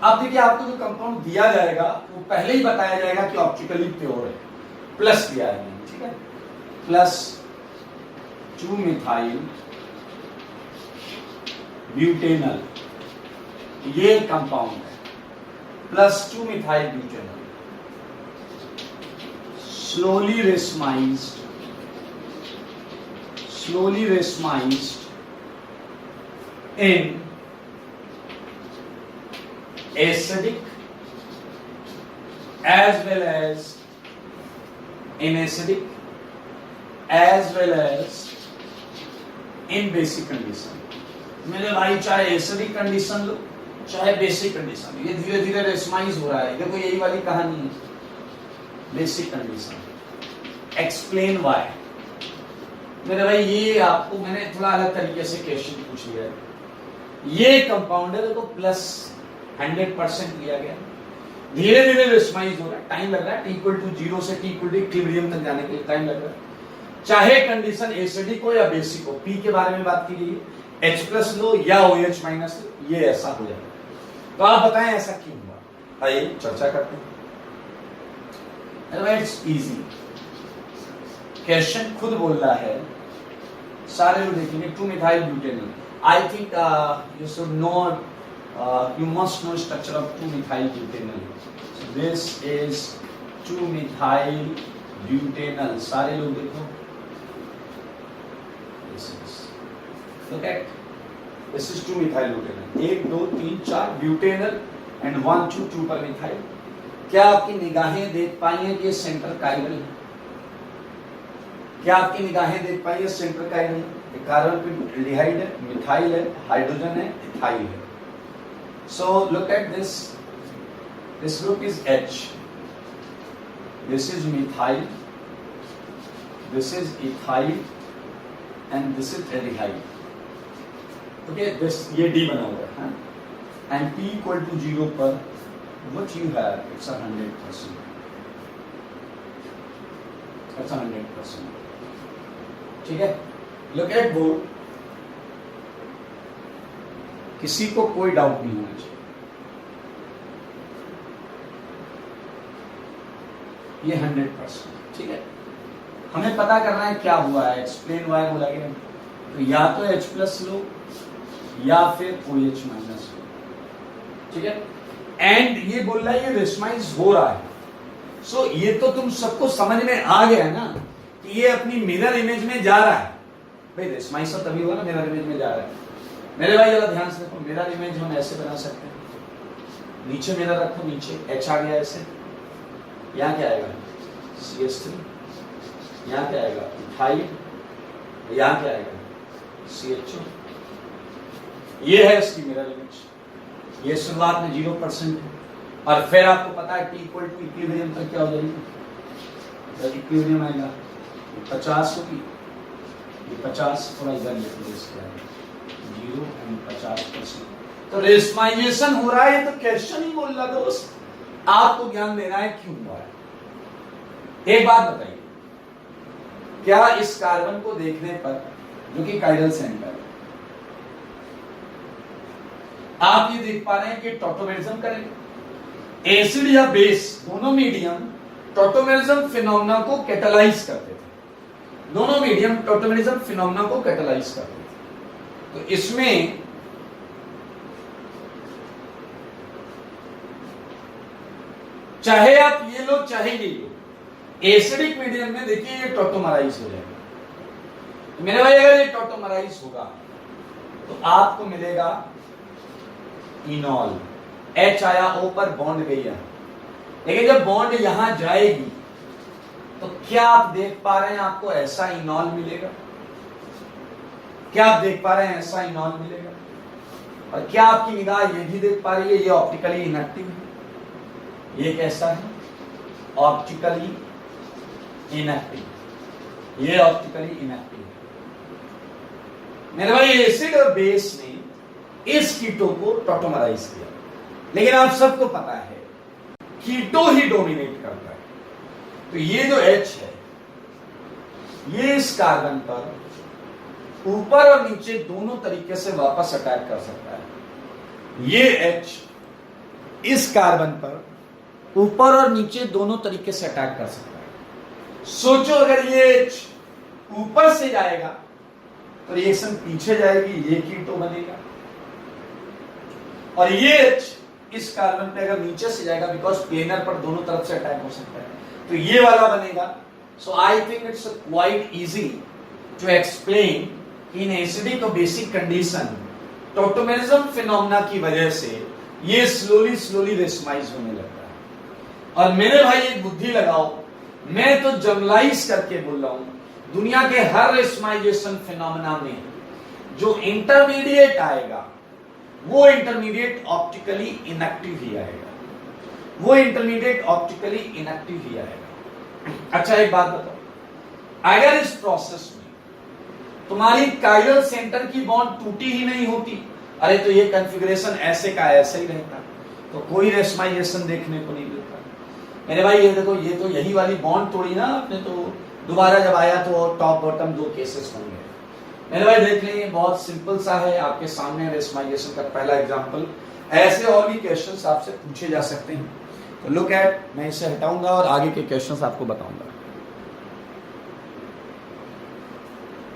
अब देखिए आपको जो कंपाउंड दिया जाएगा वो पहले ही बताया जाएगा कि ऑप्टिकली प्योर है, प्लस दिया है, ठीक है, प्लस 2 मिथाइल ब्यूटेनल, ये कंपाउंड है, plus 2 methyl butanal, slowly racemized in acidic as well as inacidic as well as in basic condition। मेरे भाई चाहे एसिडिक कंडीशन लो चाहे बेसिक कंडीशन, ये धीरे धीरे रेसमाइज हो रहा है, देखो यही वाली कहानी है, बेसिक कंडीशन, एक्सप्लेन व्हाई। मेरे भाई ये आपको मैंने थोड़ा अलग तरीके से क्वेश्चन पूछ लिया है, ये कंपाउंड है देखो प्लस 100% लिया गया, धीरे धीरे रेसमाइज हो रहा है, टाइम लग रहा है, t=0 से t=इक्विलिब्रियम तक जाने के लिए टाइम लग रहा है, चाहे कंडीशन एसिडिक हो या बेसिक हो, पी के बारे में बात की गई है, H+ लो या OH- लो, ये ऐसा हो जाएगा। तो आप बताएं ऐसा क्यों हुआ, आइए चर्चा करते हैं। इट्स इजी, क्वेश्चन खुद बोल रहा है, सारे लोग देखेंगे 2 methyl butanal, I think you should know, you must know structure of 2 methyl butanol, so this is 2 methyl butanol, सारे लोग देखो, look at this is 2 methyl butanol, 1 2 3 4 butanol and 1 2 पर मिथाइल। क्या आपकी निगाहें देख पाई हैं कि ये सेंटर काइरल है? क्या आपकी निगाहें देख पाई है सेंटर काइरल? कार्बन एल्डिहाइड है, मिथाइल है, हाइड्रोजन है, इथाइल है। So look at this, this group is H, this is methyl, this is ethyl and this is aldehyde, okay, this ये D बना हुआ है, and t=0 पर what you have, it's 100%, it's 100%, ठीक है। Look at board, किसी को कोई डाउट नहीं होना चाहिए, ये 100%, ठीक है। हमें पता करना है क्या हुआ है, एक्सप्लेन व्हाई बोला गया, तो या तो H+ लो या फिर OH- लो, ठीक है। एंड ये बोल रहा है ये रेसमाइज हो रहा है, सो ये तो तुम सबको समझ में आ गया है ना कि कि ये अपनी मिरर इमेज में जा रहा है। भाई रेशमाइज तभी होगा ना मिरर इमेज में जा रहा है। मेरे भाई जरा ध्यान से देखो, मिरर इमेज हम ऐसे बना सकते हैं, नीचे मिरर रखो, नीचे H आ गया ऐसे, यहाँ क्या आएगा CH3, यहाँ क्या आएगा इथाइल, यहाँ क्या आएगा CHO। ये है इसकी मिरर इमेज। ये शुरुआत में 0% है और फिर आपको पता है T इक्वल टू इक्विलिब्रियम तक क्या हो जाएगी, इक्विलिब्रियम आएगा 50 होगी, 50 थोड़ा इधर लेते हैं 0 एंड 50%। तो रेशमाइजेशन हो रहा है, ये तो क्वेश्चन ही बोल रहा दोस्त, आपको ज्ञान देना है क्यों हुआ है। एक बात बताइए, क्या इस कार्बन को देखने पर, जो कि काइरल सेंटर है, आप ये देख पा रहे हैं कि टॉटोमेरिज्म करेंगे। एसिड या बेस दोनों मीडियम टॉटोमेरिज्म फिनोमेना को कैटालाइज करते थे, दोनों मीडियम टॉटोमेरिज्म फिनोमेना को कैटालाइज करते थे। तो इसमें चाहे आप ये लो चाहे ये लो, एसिडिक मीडियम में देखिए ये टॉटोमराइज हो जाएगा। तो मेरे भाई अगर ये टॉटोमराइज होगा तो आपको मिलेगा इनॉल, H आया O पर बॉन्ड गई है, लेकिन जब बॉन्ड यहां जाएगी तो क्या आप देख पा रहे हैं आपको ऐसा इनॉल मिलेगा? क्या आप देख पा रहे हैं ऐसा इनॉल मिलेगा? और क्या आपकी निगाह ये भी देख पा रही है ये ऑप्टिकली इनएक्टिव है? ये कैसा है? ऑप्टिकली इनएक्टिव, ये ऑप्टिकली इनएक्टिव है। मेरे भाई एसिड और बेस ने इस कीटो को टॉटोमराइज किया, लेकिन आप सबको पता है कीटो ही डोमिनेट करता है। तो ये जो H है ये इस कार्बन पर ऊपर और नीचे दोनों तरीके से वापस अटैक कर सकता है। ये H इस कार्बन पर ऊपर और नीचे दोनों तरीके से अटैक कर सकता है। सोचो अगर ये H ऊपर से जाएगा तो रिएक्शन पीछे जाएगी, ये कीटो बनेगा, और ये H इस कार्बन पे अगर नीचे से जाएगा, बिकॉज प्लेनर पर दोनों तरफ से अटैक हो सकता है, तो ये वाला बनेगा। So I think it's quite easy to explain in acidic और बेसिक कंडीशन टॉटोमेरिज्म फिनोमेना की वजह से ये स्लोली रेशमाइज होने लगता है। और मेरे भाई एक बुद्धि लगाओ, मैं तो जनरलाइज करके बोल रहा हूं, दुनिया के हर रेशमाइजेशन फिनोमेना में जो इंटरमीडिएट आएगा वो इंटरमीडिएट ऑप्टिकली इनएक्टिव ही आएगा, वो इंटरमीडिएट ऑप्टिकली इनएक्टिव ही आएगा। अच्छा एक बात बताओ, अगर इस प्रोसेस में तुम्हारी काइरल सेंटर की बॉन्ड टूटी ही नहीं होती, अरे तो ये कॉन्फ़िगरेशन ऐसे का ऐसे ही रहता, तो कोई रेशमाइजेशन देखने को नहीं मिलता। मेरे भाई ये देखो, ये तो यही वाली बॉन्ड तोड़ी ना आपने, तो दोबारा जब आया तो टॉप बॉटम दो केसेस होंगे। मेरे भाई देख लेंगे, बहुत सिंपल सा है आपके सामने रेशमाइजेशन का पहला एग्जांपल। ऐसे और भी क्वेश्चंस आपसे पूछे जा सकते हैं, तो लुक एट, मैं इसे हटाऊंगा और आगे के क्वेश्चंस आपको बताऊंगा।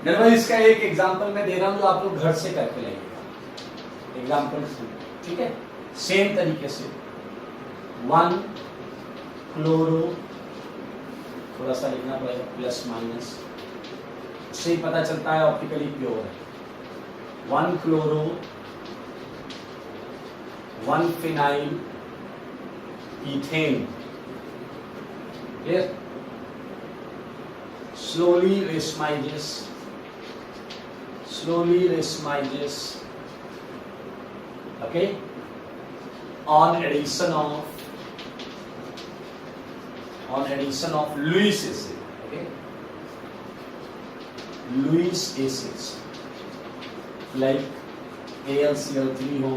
मेरे भाई इसका एक एग्जांपल मैं दे रहा हूं जो आप लोग घर से करके लाइएगा। एग्जांपल 2, ठीक है, सेम तरीके से 1 क्लोरो, थोड़ा सा लिखना पड़ेगा प्लस माइनस, उससे ही पता चलता है ऑप्टिकली प्योर है। 1 chloro 1 phenyl ethane, clear, slowly racemizes, okay, on addition of Lewis acid, okay, Lewis acids like AlCl3 हो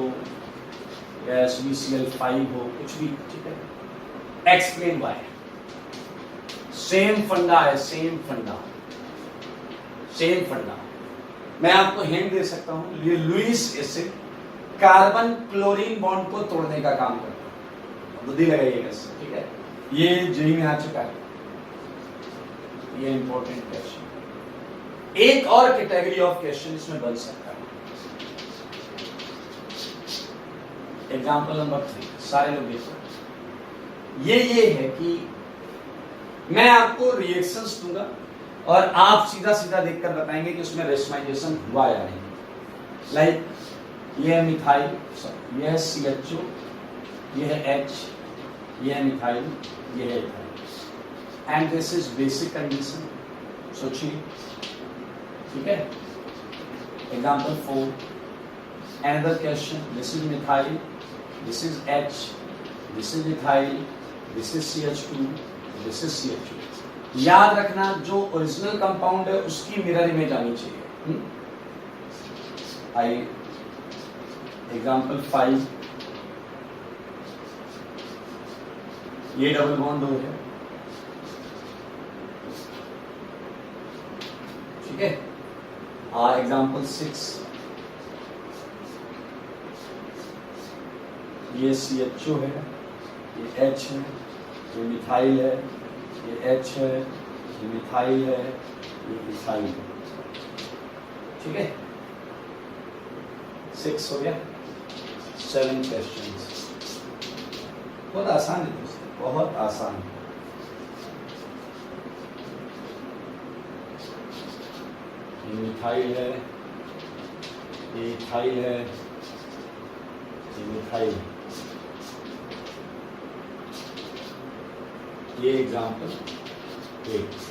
या SbCl5 हो, कुछ भी, ठीक है। एक्सप्लेन वाई, सेम फंडा है, सेम फंडा। मैं आपको हिंट दे सकता हूं, ये Lewis acid carbon chlorine bond को तोड़ने का काम करता है। बुद्धि लगाइएगा, ठीक है, ये जेई में आ चुका है, ये इंपॉर्टेंट क्वेश्चन। एक और कैटेगरी ऑफ क्वेश्चन इसमें बन सकता है। एग्जाम्पल नंबर 3, सारे लोग देखो, ये है कि मैं आपको रिएक्शंस दूंगा और आप सीधा सीधा देखकर बताएंगे कि उसमें रेशमाइजेशन हुआ या नहीं। लाइक ये है मिथाइल, ये है CHO, ये है H, ये है मिथाइल, ये है ethyl, and this is basic condition. सोचिए, ठीक है। Example 4, another question, this is methyl, this is H, this is ethyl, this is CH2, this is CH2। याद रखना जो ओरिजिनल कंपाउंड है उसकी मिरर इमेज आनी चाहिए। आई एग्जाम्पल 5, ये डबल बॉन्ड हो गया, ठीक है। एग्जाम्पल 6, ये CHO है, ये H है, ये मिथाइल है, ये H है, ये मिथाइल है, ये इथाइल है, ठीक है। 6 हो गया। 7 क्वेश्चंस, बहुत आसान है दोस्तों, बहुत आसान है। ये मिथाइल है, ये इथाइल है, ये मिथाइल, ये एग्जाम्पल 8।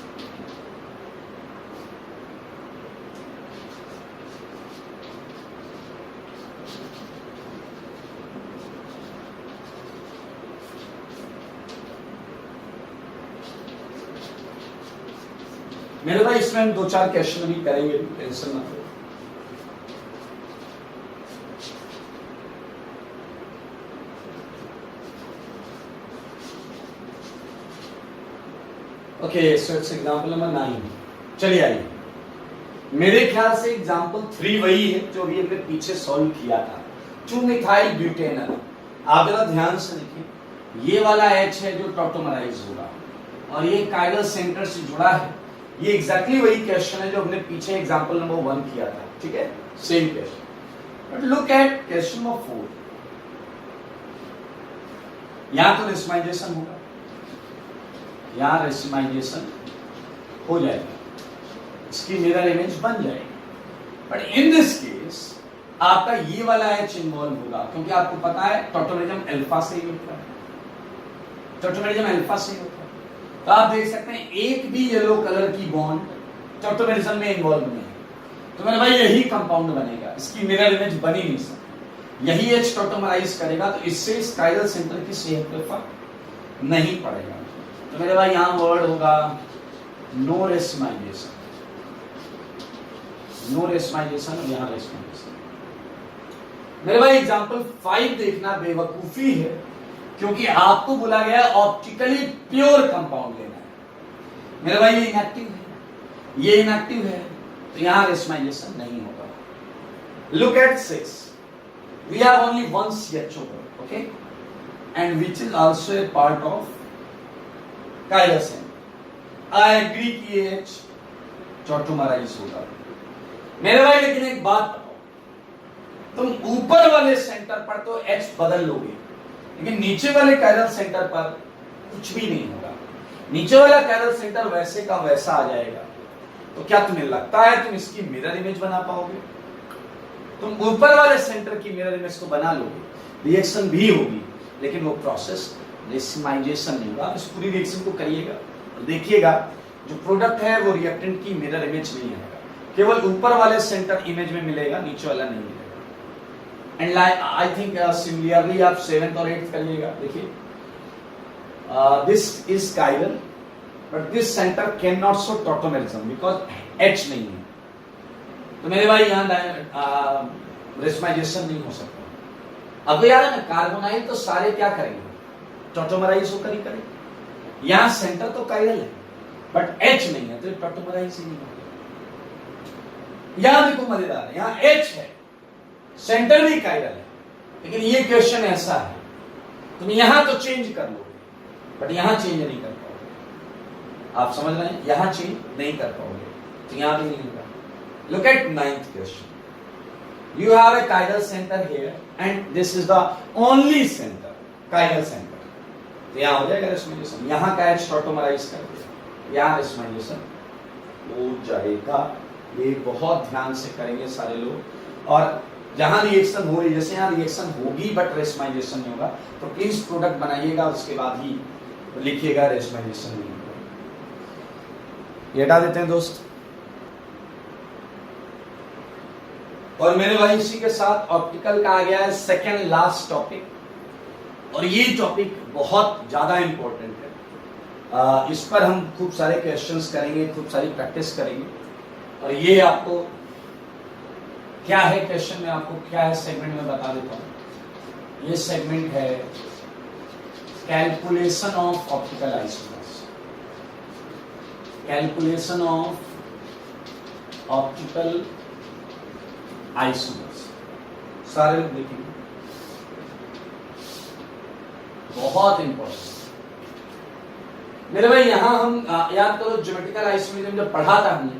मेरे भाई इसमें हम 2-4 क्वेश्चन भी करेंगे, टेंशन मत लो। Okay, so it's example number 9। चलिए आइए, मेरे ख्याल से एग्जांपल 3 वही है जो अभी हमने पीछे सॉल्व किया था, 2-मिथाइल ब्यूटेनल। आप जरा ध्यान से देखिए, ये वाला H है जो टॉटोमराइज होगा और ये काइरल सेंटर से जुड़ा है। ये एग्जैक्टली वही क्वेश्चन है जो हमने पीछे एग्जांपल नंबर 1 किया था, ठीक है, same question. But look at question number 4। यहां तो रेशमाइजेशन होगा, यहां रेशमाइजेशन हो जाएगा, इसकी मिरर इमेज बन जाएगी। बट इन दिस केस आपका ये वाला H इन्वॉल्व होगा, क्योंकि आपको पता है टॉटोमेरिज्म अल्फा से ही होता है, टॉटोमेरिज्म अल्फा से ही होता है। तो आप देख सकते हैं एक भी येलो कलर की बॉन्ड टॉटोमेरिज्म में इन्वॉल्व नहीं है, तो मेरे भाई यही कंपाउंड बनेगा, इसकी मिरर इमेज बन ही नहीं सकती। यही H टॉटोमराइज करेगा, तो इससे इस काइरल सेंटर की सेहत पे फर्क नहीं पड़ेगा। तो मेरे भाई यहां वर्ड होगा नो रेशमाइजेशन, नो रेशमाइजेशन, और यहां रेशमाइजेशन। मेरे भाई एग्जांपल 5 देखना बेवकूफी है, क्योंकि आपको बोला गया ऑप्टिकली प्योर कंपाउंड लेना है। मेरे भाई ये इनएक्टिव है, ये इनएक्टिव है, तो यहां रेशमाइजेशन नहीं होगा। Look at 6, we have only one CHO, okay, and which is also a part of chiral centre. I agree कि ये H टॉटोमराइज होगा। मेरे भाई लेकिन एक बात बताओ, तुम ऊपर वाले सेंटर पर तो H बदल लोगे, लेकिन नीचे वाले काइरल सेंटर पर कुछ भी नहीं होगा। नीचे वाला काइरल सेंटर वैसे का वैसा आ जाएगा। तो क्या तुम्हें लगता है तुम इसकी मिरर इमेज बना पाओगे? तुम ऊपर वाले सेंटर की मिरर इमेज को बना लोगे, रिएक्शन भी होगी, लेकिन वो प्रोसेस रेशमाइजेशन नहीं होगा। इस पूरी रिएक्शन को करिएगा और देखिएगा जो प्रोडक्ट है वो रिएक्टेंट की मिरर इमेज नहीं आएगा, केवल ऊपर वाले सेंटर इमेज में मिलेगा, नीचे वाला नहीं मिलेगा। एंड आई थिंक सिमिलरली आप 7th और 8th करिएगा। देखिए, this is chiral, but this centre can not show tautomerism because H नहीं है। तो मेरे भाई यहाँ रेशमाइजेशन नहीं हो सकता। अब यार है ना, कार्बोनाइल तो सारे क्या करेंगे, टॉटोमराइज होकर ही करेंगे। यहाँ सेंटर तो काइरल है बट H नहीं है, तो टॉटोमराइज ही नहीं होगा। यहां देखो मजेदार है, यहाँ H है, सेंटर भी काइरल है, लेकिन ये क्वेश्चन ऐसा है तुम यहां तो चेंज कर लोगे बट यहां चेंज नहीं कर पाओगे। आप समझ रहे हैं, यहां चेंज नहीं कर पाओगे, तो यहां भी नहीं होगा। Look eight 9th question. You have a chiral centre here and this is the only centre, chiral centre. तो यहां हो जाएगा रेशमाइजेशन, यहां का H टॉटोमराइज कर दिया, यहां रेशमाइजेशन हो जाएगा। ये बहुत ध्यान से करेंगे सारे लोग। और जहां रिएक्शन हो रही, जैसे यहाँ रिएक्शन होगी बट रेशमाइजेशन नहीं होगा, तो प्लीज प्रोडक्ट बनाइएगा, उसके बाद ही लिखिएगा रेशमाइजेशन नहीं होगा। ये हटा देते हैं दोस्त। और मेरे भाई इसी के साथ ऑप्टिकल का आ गया है सेकेंड लास्ट टॉपिक, और ये टॉपिक बहुत ज्यादा इंपॉर्टेंट है। इस पर हम खूब सारे क्वेश्चंस करेंगे, खूब सारी प्रैक्टिस करेंगे। और ये आपको क्या है क्वेश्चन में, आपको क्या है सेगमेंट में बता देता हूं। ये सेगमेंट है calculation of optical isomers. Calculation of optical isomers. सारे लोग देखेंगे, बहुत इंपॉर्टेंट मेरे भाई। यहां हम याद करो ज्योमेट्रिकल आइसोमर्स जब पढ़ा था हमने,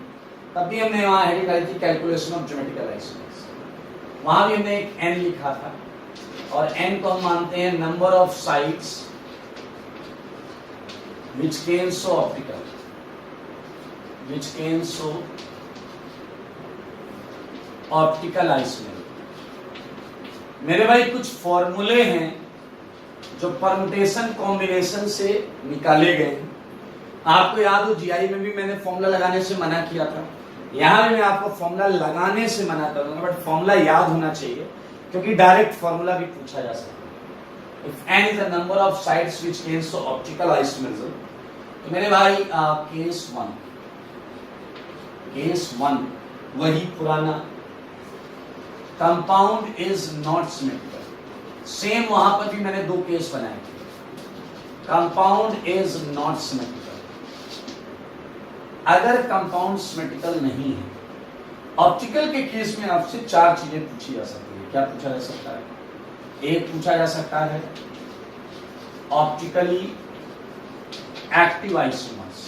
तब भी हमने वहां हेडिंग डाली थी कैलकुलेशन ऑफ ज्योमेट्रिकल आइसोमर्स। वहां भी हमने एक n लिखा था, और n को हम मानते हैं number of sides which can show optical, which can show optical isomer. मेरे भाई कुछ फॉर्मूले हैं जो परमुटेशन कॉम्बिनेशन से निकाले गए हैं। आपको याद हो जीआई में भी मैंने फॉर्मूला लगाने से मना किया था, यहां भी मैं आपको फॉर्मूला लगाने से मना करूंगा, बट फॉर्मूला याद होना चाहिए, क्योंकि डायरेक्ट फॉर्मूला भी पूछा जा सकता है। If n is the number of sides which can show optical isomerism, तो मेरे भाई केस 1 वही पुराना, compound is not symmetrical. Same वहां पर भी मैंने 2 केस बनाए थे, कंपाउंड इज नॉट सिमेट्रिकल। अगर कंपाउंड सिमेट्रिकल नहीं है, ऑप्टिकल के केस में आपसे 4 चीजें पूछी जा सकती है। क्या पूछा जा सकता है? एक पूछा जा सकता है ऑप्टिकली एक्टिव आइसोमर्स,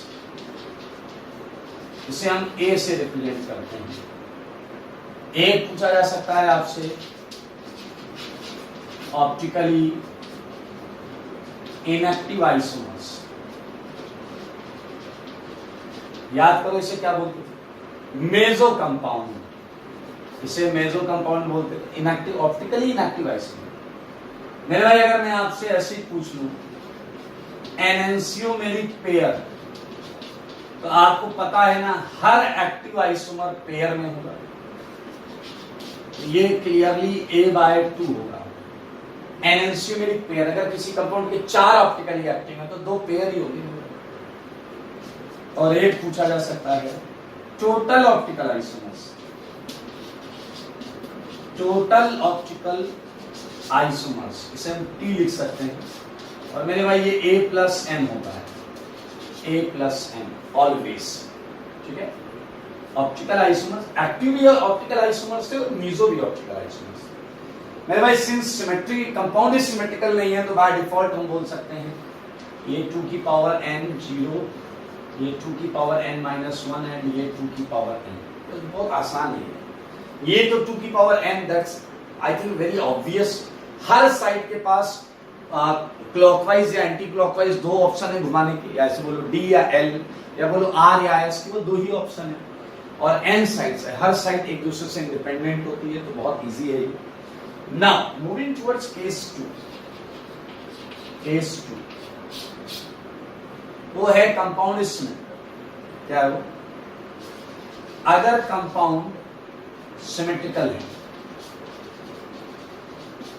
इसे हम ए से रिप्रेजेंट करते हैं। एक पूछा जा सकता है आपसे ऑप्टिकली इनएक्टिव आइसोमर्स। याद करो इसे क्या बोलते थे? मेजो कंपाउंड। इसे मेजो कंपाउंड बोलते थे, इनएक्टिव, ऑप्टिकली इनएक्टिव आइसोमर। मेरे भाई अगर मैं आपसे ऐसे ही पूछ लूं एनेंशियोमेरिक पेयर, तो आपको पता है ना हर एक्टिव आइसोमर पेयर में होगा, ये क्लियरली A/2 होगा। एनेंशियोमेरिक पेयर, अगर किसी कंपाउंड के 4 ऑप्टिकली एक्टिव है तो 2 पेयर ही होंगे। और एक पूछा जा सकता है total optical isomers, total optical isomers, इसे हम T लिख सकते हैं। और मेरे भाई ये A+N होता है, A+N ऑलवेज, ठीक है। ऑप्टिकल आइसोमर्स एक्टिव भी ऑप्टिकल आइसोमर्स है और मीजो भी ऑप्टिकल आइसोमर्स। मेरे भाई सिंस सिमेट्री कंपाउंड ही सिमेट्रिकल नहीं है, तो बाय डिफॉल्ट हम बोल सकते हैं ये 2 की पावर n 0, ये 2 की पावर n -1 एंड ये 2 की पावर n। तो बहुत आसान है ये तो 2 की power n, that's I think very obvious. Her side के पास क्लॉकवाइज या एंटी क्लॉकवाइज 2 ऑप्शन है घुमाने के, ऐसे बोलो D या L या बोलो R या S, की वो 2 ही ऑप्शन है। और n साइड्स है, हर साइड एक दूसरे से इंडिपेंडेंट होती है, तो बहुत इजी है। Now moving towards case 2, case 2 वो है कंपाउंड इसमें क्या है वो, अगर कंपाउंड सिमेट्रिकल है।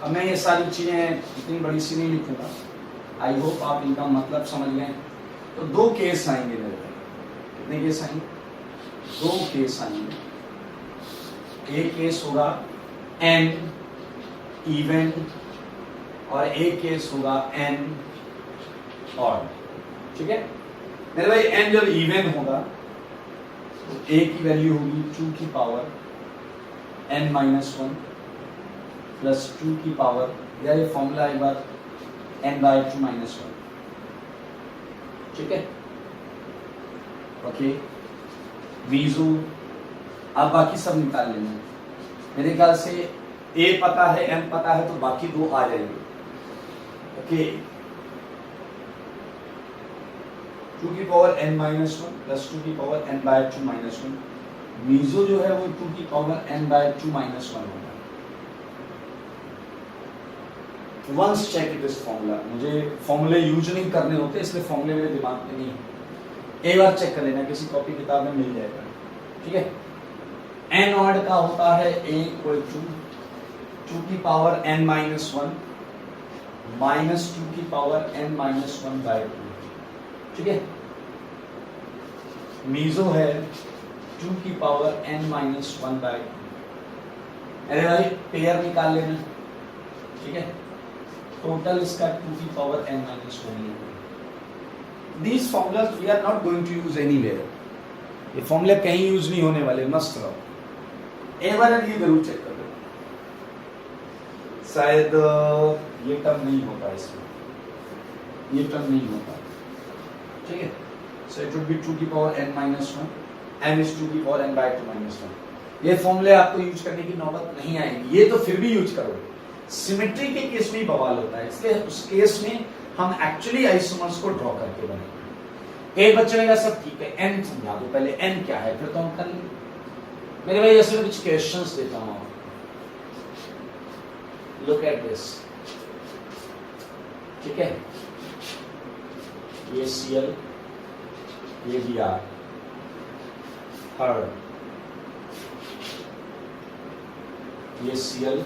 अब मैं ये सारी चीजें इतनी बड़ी सी नहीं लिखूंगा, आई होप आप इनका मतलब समझ गए। तो 2 केस आएंगे मेरे, कितने केस आएंगे? 2 केस आएंगे। एक केस होगा n इवन और एक केस होगा n ऑड, ठीक है। मेरे भाई n जब इवन होगा तो a की वैल्यू होगी 2 की पावर n -1 प्लस 2 की पावर, यार ये फॉर्मूला एक बार n/2 -1, ठीक है, ओके। वीजू अब बाकी सब निकाल लेना। मेरे ख्याल से a पता है, n पता है, तो बाकी 2 आ जाएंगे, ओके। 2 की पावर n माइनस 1 प्लस 2 की power n by 2 minus 1। Meso जो है वो 2 की पावर n बाय 2 माइनस 1 होगा। वंस चेक इट इस फॉर्मूला, मुझे फॉर्मूले यूज नहीं करने होते इसलिए फॉर्मूले मेरे दिमाग में नहीं है, एक बार चेक कर लेना, किसी कॉपी किताब में मिल जाएगा, ठीक है। n ऑड का होता है a इक्वल टू 2 की पावर n माइनस 1 माइनस 2 की पावर n माइनस 1 बाय 2, ठीक है। मीजो है 2 की पावर n माइनस 1 बाय 2। अरे भाई पेयर निकाल लेना, ठीक है। टोटल इसका 2 की पावर n माइनस 1 है। These formulas we are not going to use anywhere. ये फॉर्मूले कहीं यूज नहीं होने वाले, मस्त रहो। एक बार ये जरूर चेक कर लो, शायद ये टर्म नहीं होता इसमें, ये टर्म नहीं होता, ठीक है। So it would be 2 की power n minus 1 n is 2 की पावर n बाय 2 माइनस 1। ये फॉर्मूले आपको यूज करने की नौबत नहीं आएगी, ये तो फिर भी यूज करोगे। सिमेट्री के केस में बवाल होता है, इसलिए उस केस में हम एक्चुअली आइसोमर्स को ड्रॉ करके बनाएंगे। एक बच्चे ने कहा सब ठीक है, n समझा दो पहले, n क्या है, फिर तो हम कर लेंगे। मेरे भाई ऐसे कुछ क्वेश्चंस देता हूं, लुक एट दिस, ठीक है। ये Cl, ये Br, थर्ड, ये Cl,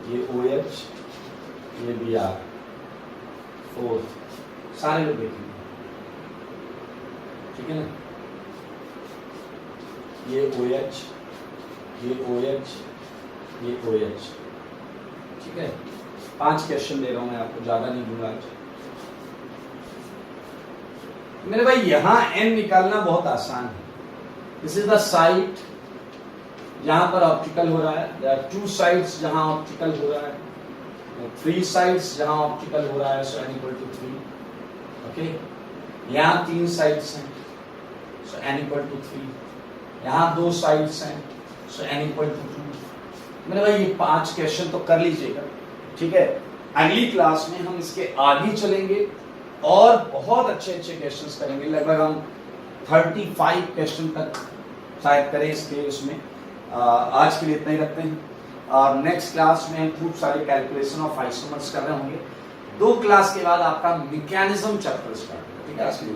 ये OH, ये Br, फोर्थ, सारे लोग देखेंगे, ठीक है ना। ये OH, ये OH, ये OH, ठीक है। 5 क्वेश्चन दे रहा हूं मैं आपको, ज्यादा नहीं दूंगा आज। मेरे भाई यहां n निकालना बहुत आसान है। दिस इज द साइट जहां पर ऑप्टिकल हो रहा है, देयर आर 2 साइड्स जहां ऑप्टिकल हो रहा है, 3 साइड्स जहां ऑप्टिकल हो रहा है, सो n इक्वल टू 3, ओके। यहाँ 3 साइड्स हैं, सो n इक्वल टू 3, यहाँ 2 साइड्स हैं, सो n इक्वल टू 2। मेरे भाई ये 5 क्वेश्चन तो कर लीजिएगा, ठीक है। अगली क्लास में हम इसके आगे चलेंगे और बहुत अच्छे अच्छे क्वेश्चंस करेंगे, लगभग हम 35 क्वेश्चन तक शायद करें इसके उसमें। आज के लिए इतना ही रखते हैं, और नेक्स्ट क्लास में हम खूब सारे कैलकुलेशन ऑफ आइसोमर्स कर रहे होंगे। 2 क्लास के बाद आपका मैकेनिज्म चैप्टर स्टार्ट, ठीक है। आज के लिए